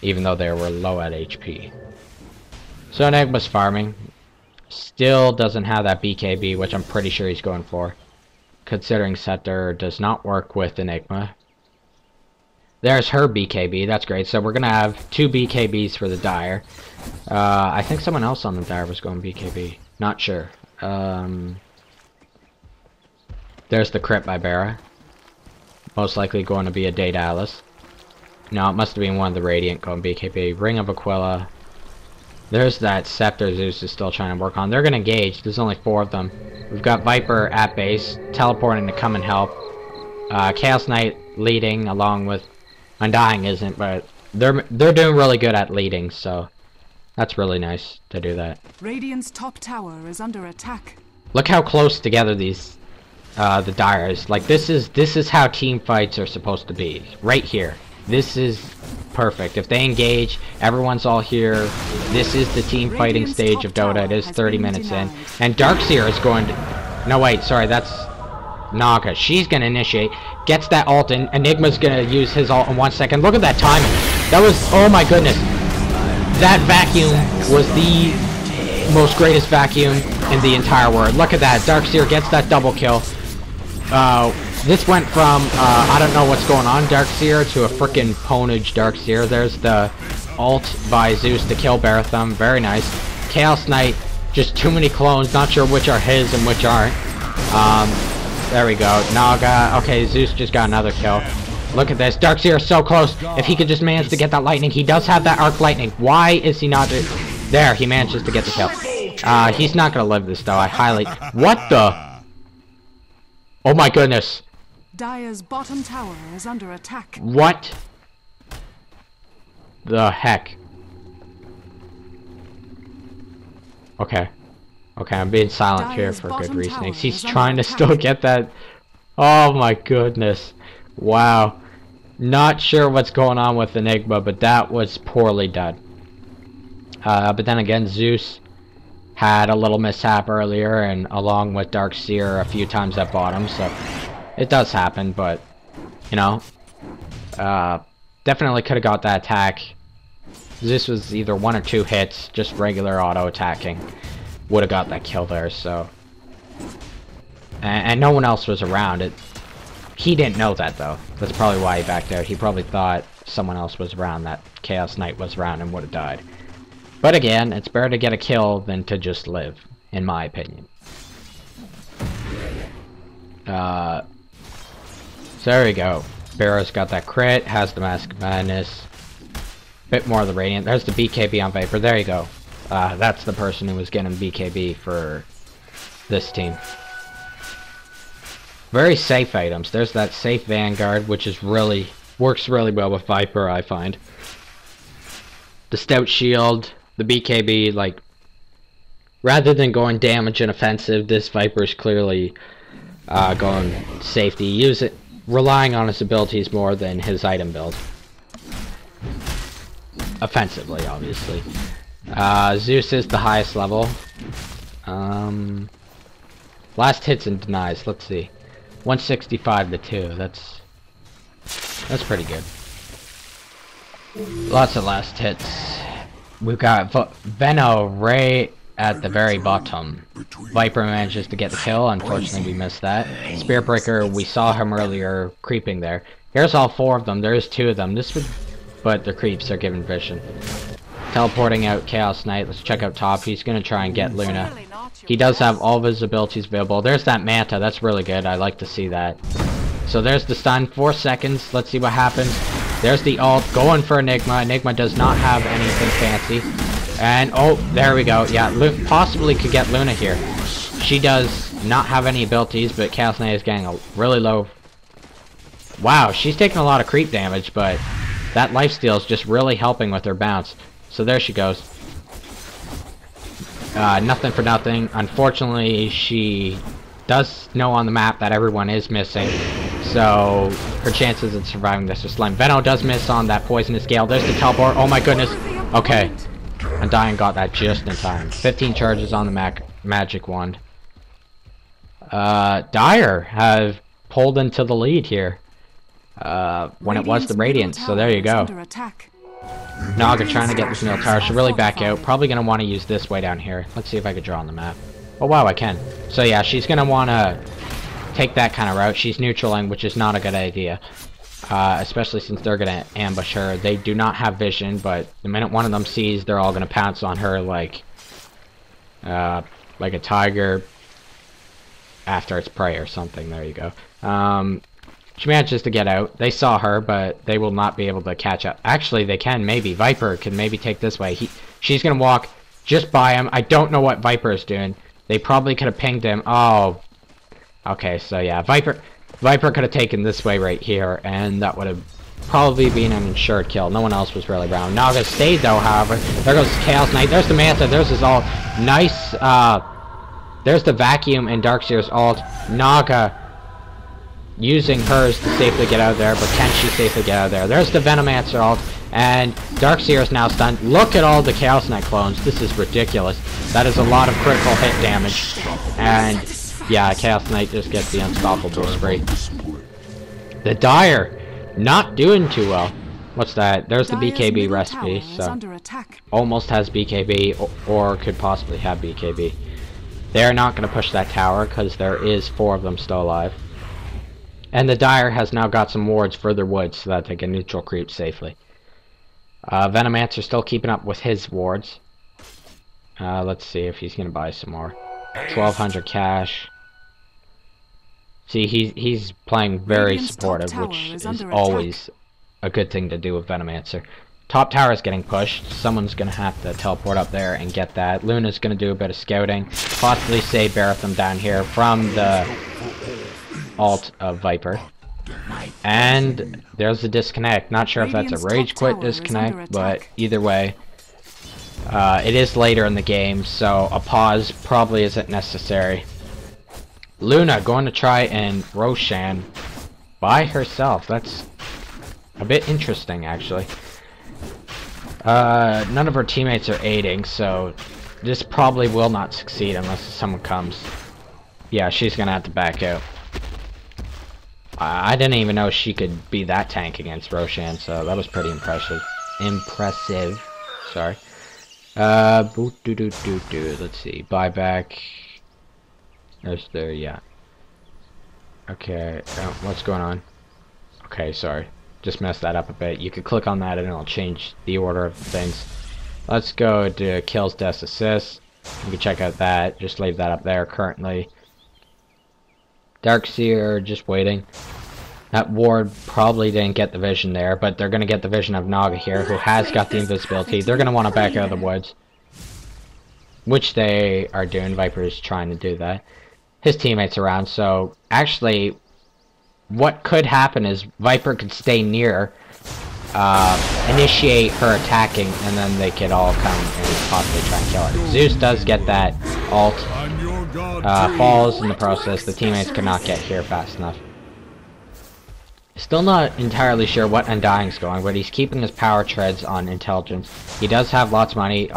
even though they were low at HP. So Enigma's farming. Still doesn't have that BKB, which I'm pretty sure he's going for, considering Scepter does not work with Enigma. There's her BKB, that's great. So we're going to have 2 BKBs for the Dire. I think someone else on the Dire was going BKB. Not sure. There's the crit by Barra. Most likely going to be a Daedalus. No, it must have been one of the Radiant going BKB. Ring of Aquila. There's that Scepter Zeus is still trying to work on. They're going to engage. There's only 4 of them. We've got Viper at base, teleporting to come and help. Chaos Knight leading, along with Undying isn't, but they're doing really good at leading, so that's really nice to do that. Radiant's top tower is under attack. Look how close together these the Dyers. Like, this is how team fights are supposed to be. Right here. This is perfect. If they engage, everyone's all here. This is the team fighting stage of Dota. It is 30 minutes in. And Darkseer is going to... No, wait, sorry, that's Naga. She's going to initiate. Gets that ult, and Enigma's going to use his ult in 1 second. Look at that timing. That was... Oh my goodness. That vacuum was the most greatest vacuum in the entire world. Look at that. Darkseer gets that double kill. This went from, I don't know what's going on, Darkseer, to a frickin' Ponage Darkseer. There's the ult by Zeus to kill Barathum. Very nice. Chaos Knight, just too many clones. Not sure which are his and which aren't. There we go. Naga. Okay, Zeus just got another kill. Look at this. Darkseer is so close. If he could just manage to get that lightning. He does have that arc lightning. Why is he not... There, he manages to get the kill. He's not going to live this, though. I highly... What the... Oh my goodness. Dire's bottom tower is under attack. What the heck? Okay. Okay, I'm being silent here for good reasonings. He's trying to still get that... Oh my goodness. Wow. Not sure what's going on with Enigma, but that was poorly done. But then again, Zeus had a little mishap earlier, and along with Darkseer a few times at bottom, so it does happen, but, you know, definitely could have got that attack. Zeus was either 1 or 2 hits, just regular auto-attacking. Would have got that kill there, so... And no one else was around. He didn't know that, though. That's probably why he backed out. He probably thought someone else was around, that Chaos Knight was around and would have died. But again, it's better to get a kill than to just live, in my opinion. So there we go. Barrow's got that crit, has the Mask of Madness. Bit more of the Radiant. There's the BKB on Viper. There you go. That's the person who was getting BKB for this team. Very safe items. There's that safe Vanguard, which is really... works really well with Viper, I find. The Stout Shield, the BKB, like... rather than going damage and offensive, this Viper's clearly going safety. Use it, relying on his abilities more than his item build. Offensively, obviously. Zeus is the highest level. Last hits and denies. Let's see. 165 to 2. That's pretty good. Lots of last hits. We've got Venno right at the very bottom. Viper manages to get the kill. Unfortunately, we missed that. Spearbreaker, we saw him earlier creeping there. Here's all 4 of them. There's 2 of them. But the creeps are given vision. Teleporting out Chaos Knight. Let's check out top. He's gonna try and get Luna. He does have all of his abilities available. There's that Manta. That's really good. I like to see that. So there's the stun. 4 seconds. Let's see what happens. There's the ult. Going for Enigma. Enigma does not have anything fancy. And, oh, there we go. Yeah, possibly could get Luna here. She does not have any abilities, but Chaos Knight is getting a really low... Wow, she's taking a lot of creep damage, but that lifesteal is just really helping with her bounce. So there she goes. Nothing for nothing. Unfortunately, she does know on the map that everyone is missing. So her chances of surviving this are slim. Venno does miss on that poisonous gale. There's the teleport. Oh my goodness. Okay. Undying got that just in time. 15 charges on the magic wand. Dire have pulled into the lead here. When it was the Radiant. So there you go. Naga trying to get this middle tower. Should really back out. Probably going to want to use this way down here. Let's see if I could draw on the map. Oh wow, I can. So yeah, she's going to want to take that kind of route. She's neutraling, which is not a good idea. Especially since they're going to ambush her. They do not have vision, but the minute one of them sees, they're all going to pounce on her like a tiger after its prey or something. There you go. She manages to get out. They saw her, but they will not be able to catch up. Actually, they can, maybe. Viper can maybe take this way. She's going to walk just by him. I don't know what Viper is doing. They probably could have pinged him. Oh. Okay, so yeah. Viper could have taken this way right here, and that would have probably been an ensured kill. No one else was really around. Naga stayed, though, however. There goes Chaos Knight. There's the Manta. There's his ult. Nice. There's the Vacuum and Darkseer's ult. Naga using hers to safely get out of there, but can she safely get out of there? There's the Venomancer ult, and Darkseer is now stunned. Look at all the Chaos Knight clones. This is ridiculous. That is a lot of critical hit damage. And, yeah, Chaos Knight just gets the unstoppable spree. The Dire, not doing too well. What's that? There's the BKB recipe, so almost has BKB, or could possibly have BKB. They're not going to push that tower, because there is 4 of them still alive. And the Dire has now got some wards further woods so that they can neutral creep safely. Venomancer still keeping up with his wards. Let's see if he's going to buy some more. 1200 cash. See, he's playing very supportive, which is always a good thing to do with Venomancer. Top tower is getting pushed. Someone's going to have to teleport up there and get that. Luna's going to do a bit of scouting. Possibly save Baratham down here from the ult of Viper. And there's the disconnect. Not sure if that's a rage quit disconnect, but either way, it is later in the game, so a pause probably isn't necessary. Luna going to try and Roshan by herself. That's a bit interesting, actually. None of her teammates are aiding, so this probably will not succeed unless someone comes. Yeah, she's gonna have to back out. I didn't even know she could be that tank against Roshan, so that was pretty impressive. Sorry. Let's see. Buyback. There's there, yeah. Okay, what's going on? Okay, sorry. Just messed that up a bit. You could click on that and it'll change the order of things. Let's go to kills, deaths, assists. You can check out that. Just leave that up there currently. Darkseer, just waiting. That ward probably didn't get the vision there, but they're going to get the vision of Naga here, who has got the invisibility. They're going to want to back out of the woods. Which they are doing. Viper is trying to do that. His teammates around, so actually, what could happen is Viper could stay near, initiate her attacking, and then they could all come and possibly try and kill her. Zeus does get that ult. Falls in the process. The teammates cannot get here fast enough. Still not entirely sure what Undying's going, but he's keeping his power treads on intelligence. He does have lots of money,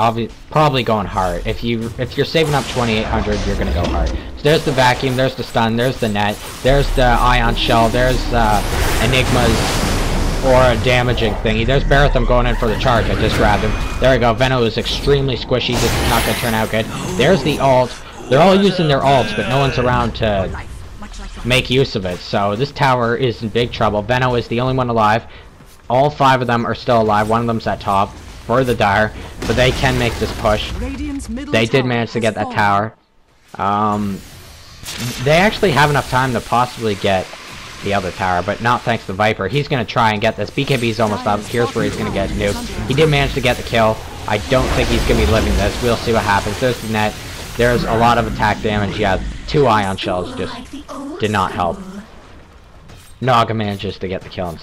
probably going hard. If you're saving up 2,800, you're gonna go hard. So there's the vacuum, there's the stun, there's the net, there's the ion shell, there's Enigma's aura damaging thingy. There's Baratham going in for the charge. I just grabbed him. There we go. Veno is extremely squishy. This is not gonna turn out good. There's the ult. They're all using their ults, but no one's around to make use of it, so this tower is in big trouble. Veno is the only one alive. All 5 of them are still alive. One of them's at top for the Dire, but they can make this push. They did manage to get that tower. They actually have enough time to possibly get the other tower, but not thanks to Viper. He's going to try and get this. BKB's almost up. Here's where he's going to get nuked. He did manage to get the kill. I don't think he's going to be living this. We'll see what happens. There's the net. There's a lot of attack damage. Yeah, 2 ion shells just did not help. Naga manages to get the kill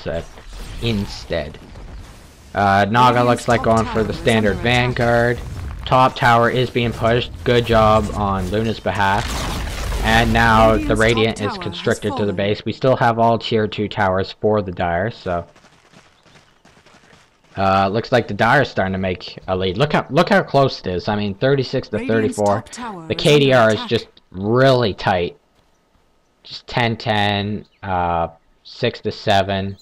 instead. Naga looks like going for the standard Vanguard. Top tower is being pushed. Good job on Luna's behalf. And now the Radiant is constricted to the base. We still have all tier 2 towers for the Dire, so looks like the Dire is starting to make a lead. Look how close it is. I mean, 36 to 34. The KDR is just really tight. Just 10-10, 6 to 7,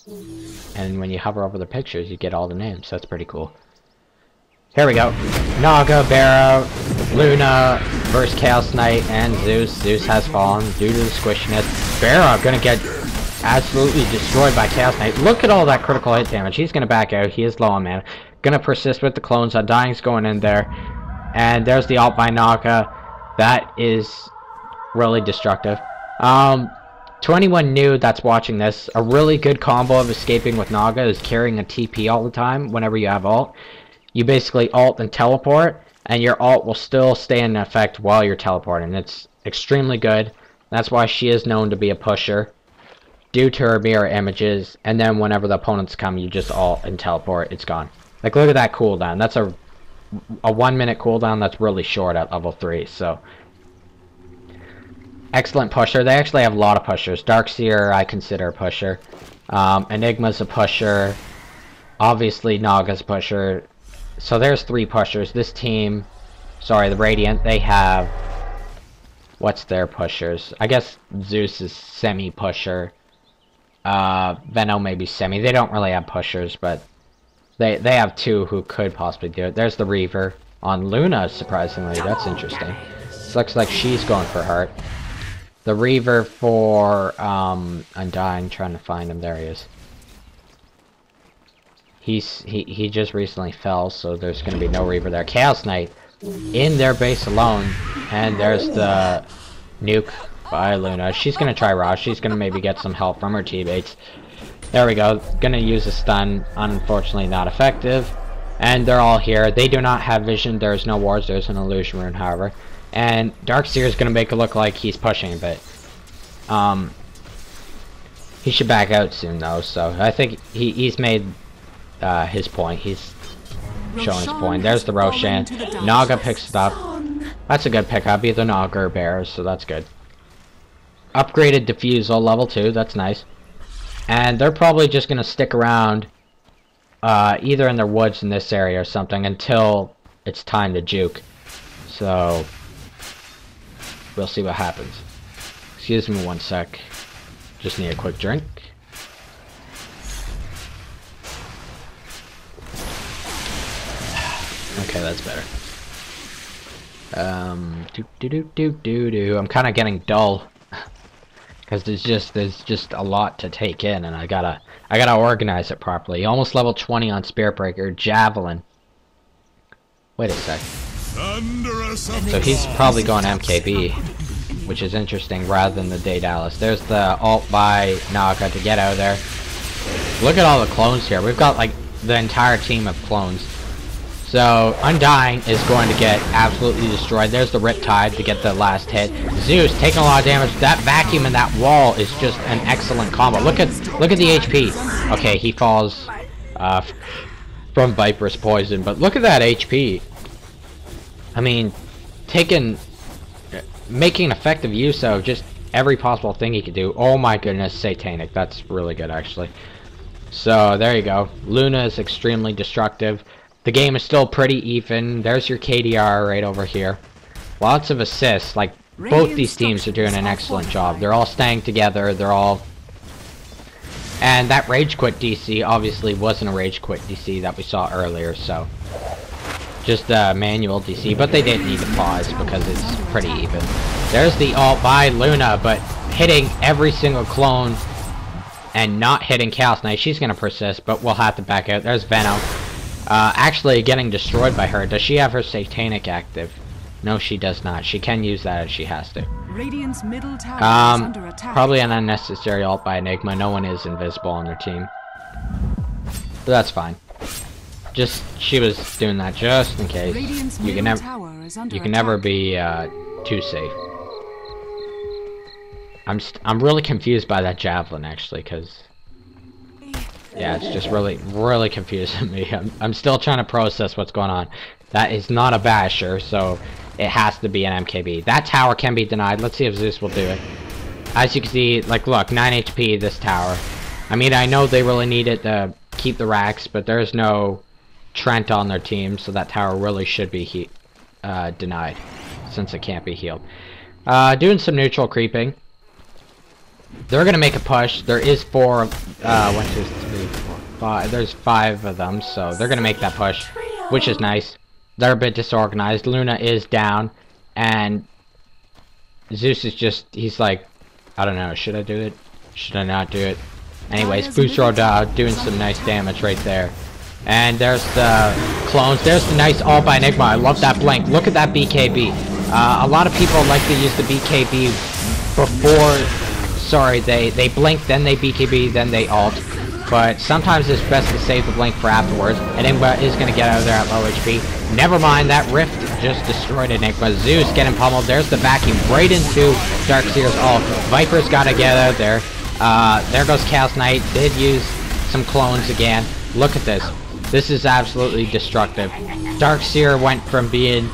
and when you hover over the pictures, you get all the names. That's pretty cool. Here we go. Naga, Barrow, Luna versus Chaos Knight, and Zeus. Zeus has fallen due to the squishiness. Barrow gonna get absolutely destroyed by Chaos Knight. Look at all that critical hit damage. He's gonna back out. He is low on mana. Gonna persist with the clones. Undying's going in there, and there's the ult by Naga. That is really destructive. 21 new that's watching this, a really good combo of escaping with Naga is carrying a TP all the time whenever you have ult. You basically ult and teleport, and your ult will still stay in effect while you're teleporting. It's extremely good. That's why she is known to be a pusher, due to her mirror images, and then whenever the opponents come, you just ult and teleport, it's gone. Like, look at that cooldown. That's a 1 minute cooldown that's really short at level 3, so excellent pusher. They actually have a lot of pushers. Darkseer, I consider a pusher. Enigma's a pusher. Obviously, Naga's a pusher. So there's 3 pushers. This team, sorry, the Radiant, they have, what's their pushers? I guess Zeus is semi-pusher. Veno maybe semi. They don't really have pushers, but they have 2 who could possibly do it. There's the Reaver on Luna, surprisingly. That's interesting. This looks like she's going for heart. The Reaver for Undying, trying to find him. There he is. He just recently fell, so there's going to be no Reaver there. Chaos Knight in their base alone, and there's the nuke by Luna. She's going to try Rosh. She's going to maybe get some help from her teammates. There we go. Going to use a stun. Unfortunately, not effective. And they're all here. They do not have vision. There's no wards. There's an illusion rune, however. And Darkseer is going to make it look like he's pushing a bit. He should back out soon, though. So I think he's made his point. He's showing his point. There's the Roshan. Naga picks it up. That's a good pickup. Either Naga or Bears, so that's good. Upgraded Diffusal, level 2. That's nice. And they're probably just going to stick around either in their woods in this area or something until it's time to juke. So we'll see what happens. Excuse me 1 sec. Just need a quick drink. Okay, that's better. I'm kind of getting dull because there's just a lot to take in, and I gotta organize it properly. Almost level 20 on Spirit Breaker, Javelin. Wait a sec. So he's probably going MKB, which is interesting, rather than the Daedalus. There's the ult by Naga to get out of there. Look at all the clones here. We've got like the entire team of clones. So Undying is going to get absolutely destroyed. There's the Riptide to get the last hit. Zeus taking a lot of damage. That vacuum and that wall is just an excellent combo. Look at the HP. Okay, he falls from Viper's poison, but look at that HP. I mean, making effective use of just every possible thing he could do. Oh my goodness, Satanic. That's really good, actually. So, there you go. Luna is extremely destructive. The game is still pretty even. There's your KDR right over here. Lots of assists. Like, both these teams are doing an excellent job. They're all staying together. They're all... And that Rage Quit DC obviously wasn't a Rage Quit DC that we saw earlier, so... Just manual DC, but they didn't need to pause because it's pretty even. There's the ult by Luna, but hitting every single clone and not hitting Chaos Knight. She's gonna persist, but we'll have to back out. There's Venom. Actually getting destroyed by her. Does she have her Satanic active? No, she does not. She can use that if she has to. Radiant's middle tower is under attack. Probably an unnecessary ult by Enigma. No one is invisible on their team. But that's fine. Just, she was doing that just in case. You can never be too safe. I'm really confused by that javelin actually, because yeah, it's just really confusing me. I'm still trying to process what's going on. That is not a basher, so it has to be an MKB. That tower can be denied. Let's see if Zeus will do it. As you can see, like, look, 9 HP this tower. I mean, I know they really need it to keep the racks, but there's no Trent on their team, so that tower really should be denied, since it can't be healed. Doing some neutral creeping. They're gonna make a push. There is 4, 1, 2, 3, 4, 5. There's 5 of them, so they're gonna make that push, which is nice. They're a bit disorganized. Luna is down, and Zeus is just, he's like, I don't know, should I do it? Should I not do it? Anyways, Boost Roda doing some nice damage right there. And there's the clones. There's the nice ult by Enigma. I love that blink. Look at that BKB. A lot of people like to use the BKB before... Sorry, they blink, then they BKB, then they ult. But sometimes it's best to save the blink for afterwards. Enigma is going to get out of there at low HP. Never mind, that Rift just destroyed Enigma. Zeus getting pummeled. There's the vacuum right into Darkseer's ult. Viper's got to get out there. There goes Chaos Knight. Did use some clones again. Look at this. This is absolutely destructive. Darkseer went from being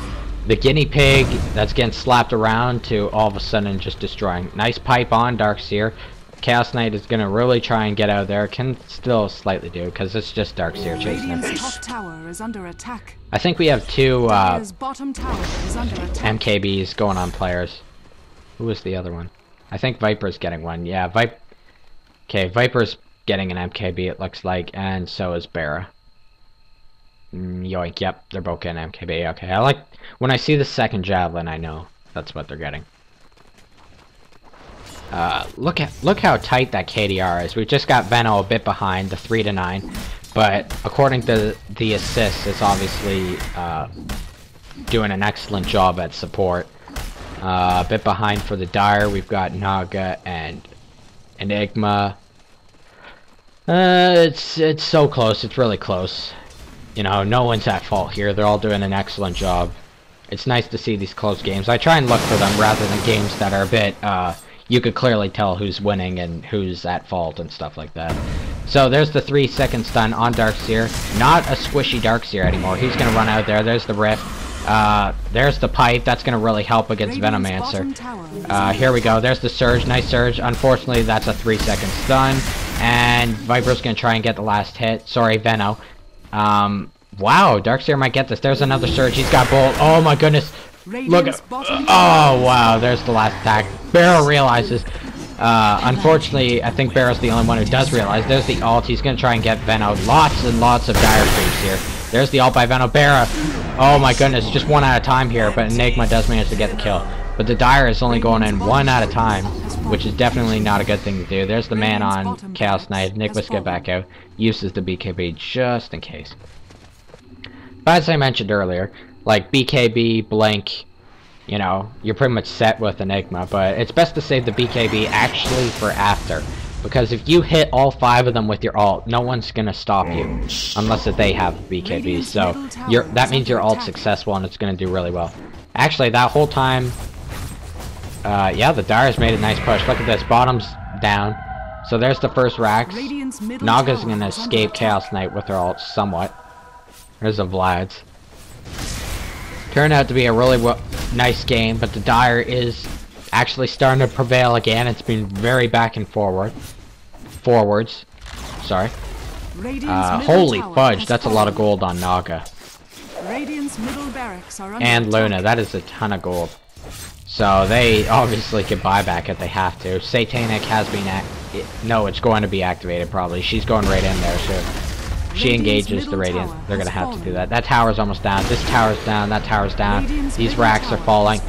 the guinea pig that's getting slapped around to all of a sudden just destroying. Nice pipe on Darkseer. Chaos Knight is gonna really try and get out of there. Can still slightly do because it's just Darkseer chasing him. Top tower is under attack. I think we have 2 bottom tower is under attack. MKBs going on players. Who was the other one? I think Viper's getting one. Yeah, Okay, Viper's getting an MKB it looks like, and so is Bara. Yoink, yep, they're both getting MKB. Okay, I like when I see the second javelin, I know that's what they're getting. Look how tight that KDR is. We just got Veno a bit behind, the 3 to 9, but according to the assists, it's obviously doing an excellent job at support. A bit behind for the Dire. We've got Naga and Enigma. It's so close. It's really close. You know, no one's at fault here. They're all doing an excellent job. It's nice to see these close games. I try and look for them rather than games that are a bit, you could clearly tell who's winning and who's at fault and stuff like that. So there's the 3-second stun on Darkseer. Not a squishy Darkseer anymore. He's going to run out there. There's the Rift. There's the pipe. That's going to really help against Venomancer. Here we go. There's the Surge. Nice Surge. Unfortunately, that's a 3-second stun. And Viper's going to try and get the last hit. Sorry, Veno. Wow, Darkseer might get this. There's another Surge. He's got Bolt. Oh my goodness. Look at... Oh, wow. There's the last attack. Barrow realizes. Unfortunately, I think Barrow's the only one who does realize. There's the ult. He's going to try and get Veno. Lots and lots of Dire creeps here. There's the ult by Veno. Barrow. Oh my goodness. Just 1 at a time here, but Enigma does manage to get the kill. But the Dire is only going in 1 at a time, which is definitely not a good thing to do. There's the man on Chaos Knight. Enigma's get back out. Uses the BKB just in case. But as I mentioned earlier, like BKB, Blink, you know, you're pretty much set with Enigma, but it's best to save the BKB actually for after. Because if you hit all 5 of them with your ult, no one's gonna stop you. Unless if they have BKB, so that means your ult's successful and it's gonna do really well. Actually, that whole time, yeah, the Dire's made a nice push. Look at this, bottom's down. So there's the first racks. Naga's gonna escape Chaos Knight with her ult somewhat. There's the Vlad's. Turned out to be a really nice game, but the Dire is actually starting to prevail again. It's been very back and forwards. Sorry. Holy fudge, that's a lot of gold on Naga. Radiant's middle barracks are under And attack. Luna, that is a ton of gold. So they obviously can buy back if they have to. Satanic has been no, it's going to be activated probably. She's going right in there, so she engages the Radiant. They're gonna have to do that. That tower's almost down. This tower's down. That tower's down. These racks are falling.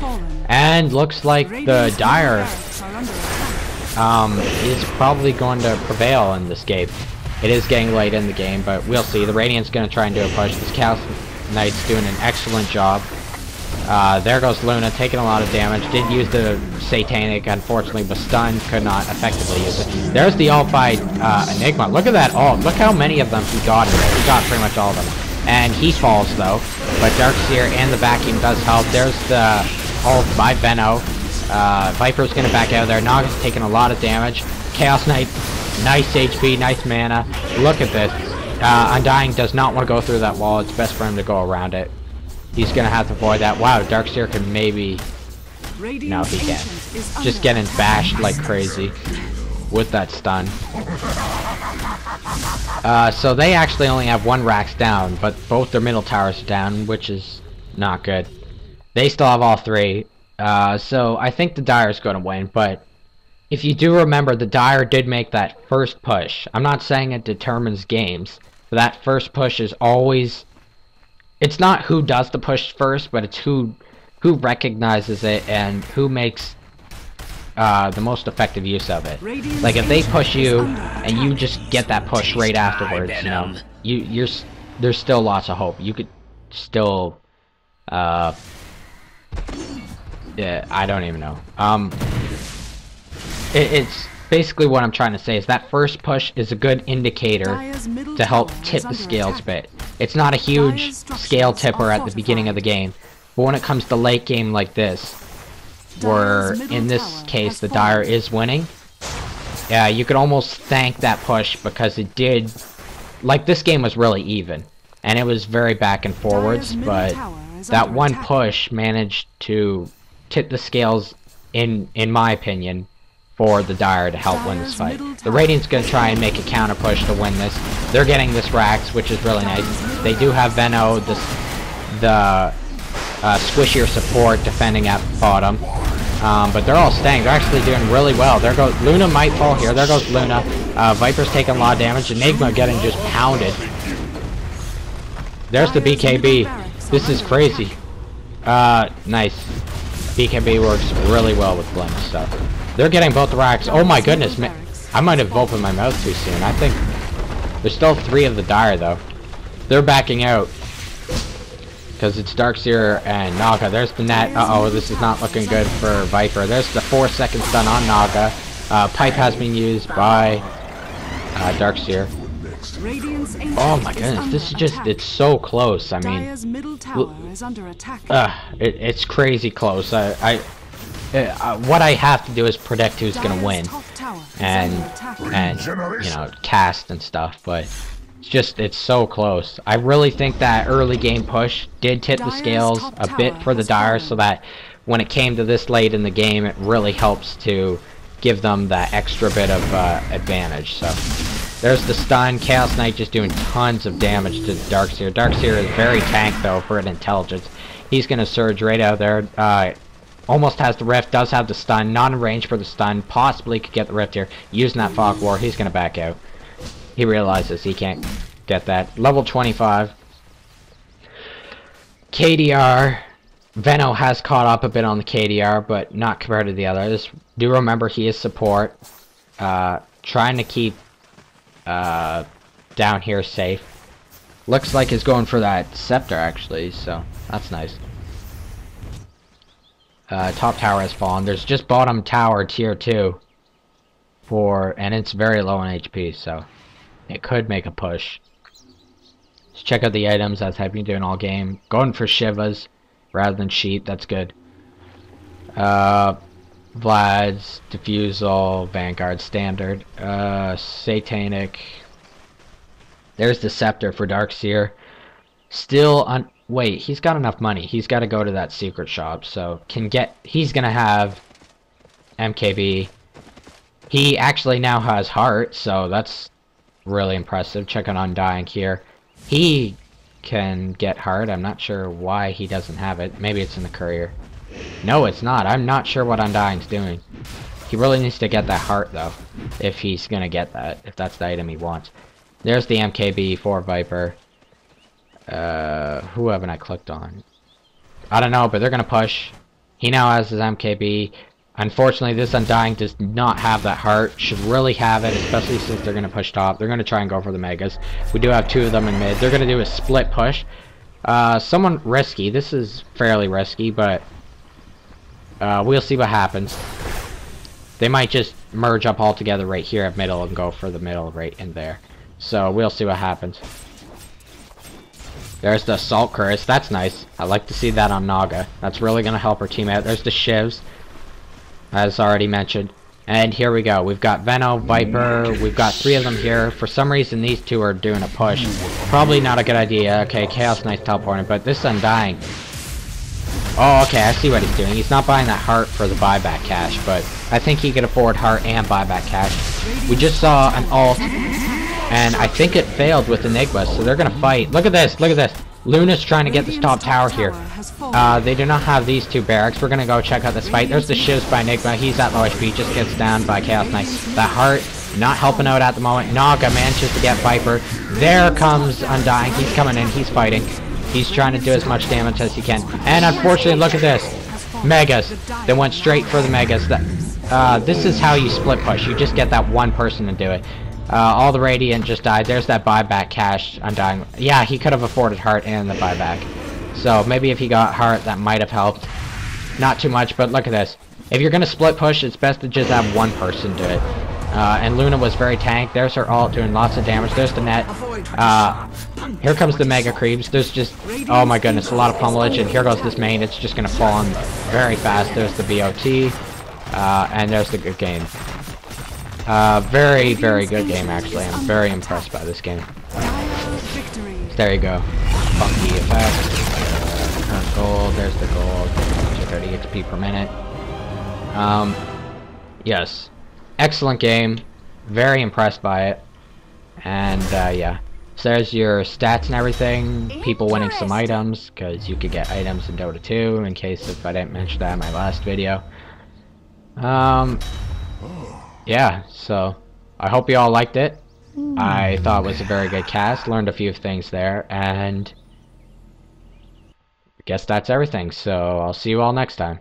And looks like the Dire is probably going to prevail in this game. It is getting late in the game, but we'll see. The Radiant's going to try and do a push. This Chaos Knight's doing an excellent job. There goes Luna, taking a lot of damage. Did use the Satanic, unfortunately, but stunned. Could not effectively use it. There's the ult by Enigma. Look at that ult. Look how many of them he got in there. He got pretty much all of them. And he falls, though. But Darkseer and the vacuum does help. There's the ult by Venno. Viper's going to back out of there. Naga's taking a lot of damage. Chaos Knight, nice HP, nice mana. Look at this. Undying does not want to go through that wall. It's best for him to go around it. He's going to have to avoid that. Wow, Darkseer can maybe... No, he can't. Just getting bashed like crazy with that stun. So they actually only have one racks down, but both their middle towers are down, which is not good. They still have all three. So I think the Dire's going to win, but if you do remember, the Dire did make that first push. I'm not saying it determines games, but that first push is always... It's not who does the push first, but it's who recognizes it and who makes the most effective use of it. Like if they push you and you just get that push right afterwards, you know, there's still lots of hope. You could still yeah, I don't even know. It's basically what I'm trying to say is that first push is a good indicator to help tip the scales a bit. It's not a huge scale tipper at the beginning of the game, but when it comes to late game like this, where in this case the Dire is winning, yeah, you could almost thank that push because it did, like this game was really even, and it was very back and forwards, but that one push managed to tip the scales in my opinion, for the Dire to help win this fight. The Radiant's gonna try and make a counter push to win this. They're getting this racks, which is really nice. They do have Venno, the squishier support defending at bottom. But they're all staying. They're actually doing really well. There goes Luna, might fall here. There goes Luna. Viper's taking a lot of damage. Enigma getting just pounded. There's the BKB. This is crazy. Nice. BKB works really well with Blink stuff. They're getting both the racks. Oh my goodness, man. I might have opened my mouth too soon. I think there's still 3 of the Dire though. They're backing out. Because it's Darkseer and Naga. There's the net. Uh-oh, this is not looking good for Viper. There's the 4-second stun on Naga. Pipe has been used by Darkseer. Oh my goodness, this is just, it's so close. I mean, it's crazy close. What I have to do is predict who's gonna win, and you know, cast and stuff. But it's so close. I really think that early game push did tip the scales a bit for the Dire, so that when it came to this late in the game, it really helps to give them that extra bit of advantage. So there's the stun. Chaos Knight just doing tons of damage to Darkseer. Darkseer is very tank though for an intelligence. He's gonna surge right out there. Almost has the rift, does have the stun, not in range for the stun, possibly could get the rift here. Using that fog war, he's gonna back out. He realizes he can't get that. Level 25. KDR. Venno has caught up a bit on the KDR, but not compared to the others. Do remember he is support. Trying to keep down here safe. Looks like he's going for that scepter actually, so that's nice. Top tower has fallen. There's just bottom tower tier 2 and it's very low on HP, so it could make a push. Let's check out the items as I've been doing all game. Going for Shivas rather than Sheep, that's good. Vlad's, Diffusal, Vanguard, Standard, Satanic. There's the Scepter for Darkseer. Still on. Wait, he's got enough money. He's got to go to that secret shop, so he's gonna have MKB. He actually now has heart, so that's really impressive. Check on Undying here. He can get heart. I'm not sure why he doesn't have it. Maybe it's in the courier. No, it's not. I'm not sure what Undying's doing. He really needs to get that heart, though, if he's gonna get that, if that's the item he wants. There's the MKB for Viper. Who haven't I clicked on? I don't know, but they're gonna push. He now has his MKB. Unfortunately, this Undying does not have that heart. Should really have it, especially since they're gonna push top. They're gonna try and go for the Megas. We do have 2 of them in mid. They're gonna do a split push. Somewhat risky. This is fairly risky, but we'll see what happens. They might just merge up all together right here at middle and go for the middle right in there. So we'll see what happens. There's the Assault Curse. That's nice. I like to see that on Naga. That's really going to help our team out. There's the Shivs, as already mentioned. And here we go. We've got Veno, Viper. We've got 3 of them here. For some reason, these 2 are doing a push. Probably not a good idea. Okay, Chaos Knight's teleporting, but this Undying. Oh, okay, I see what he's doing. He's not buying that heart for the buyback cash, but I think he could afford heart and buyback cash. We just saw an ult, and I think it failed with Enigma, so they're gonna fight. Look at this, look at this. Luna's trying to get this top tower here. They do not have these 2 barracks. We're gonna go check out this fight. There's the Shivs by Enigma. He's at low HP, just gets down by Chaos Knight. That heart, not helping out at the moment. Naga manages to get Viper. There comes Undying. He's coming in, he's fighting. He's trying to do as much damage as he can. And unfortunately, look at this. Megas. They went straight for the Megas. This is how you split push. You just get that one person to do it. All the Radiant just died. There's that buyback cash. Undying. Yeah, he could have afforded heart and the buyback. So maybe if he got heart, that might have helped. Not too much, but look at this. If you're going to split push, it's best to just have one person do it. And Luna was very tanked. There's her ult doing lots of damage. There's the net. Here comes the Mega Creeps. There's just, oh my goodness, a lot of pummelage. And here goes this main. It's just going to fall on very fast. There's the BOT. And there's the good game. Very, very good game, actually. I'm very impressed by this game. There you go. Funky effect. Current gold. There's the gold. 230 HP per minute. Yes. Excellent game. Very impressed by it. And, yeah. So there's your stats and everything. People winning some items, because you could get items in Dota 2, in case if I didn't mention that in my last video. Yeah, so I hope you all liked it. I thought it was a very good cast. Learned a few things there, and I guess that's everything. So I'll see you all next time.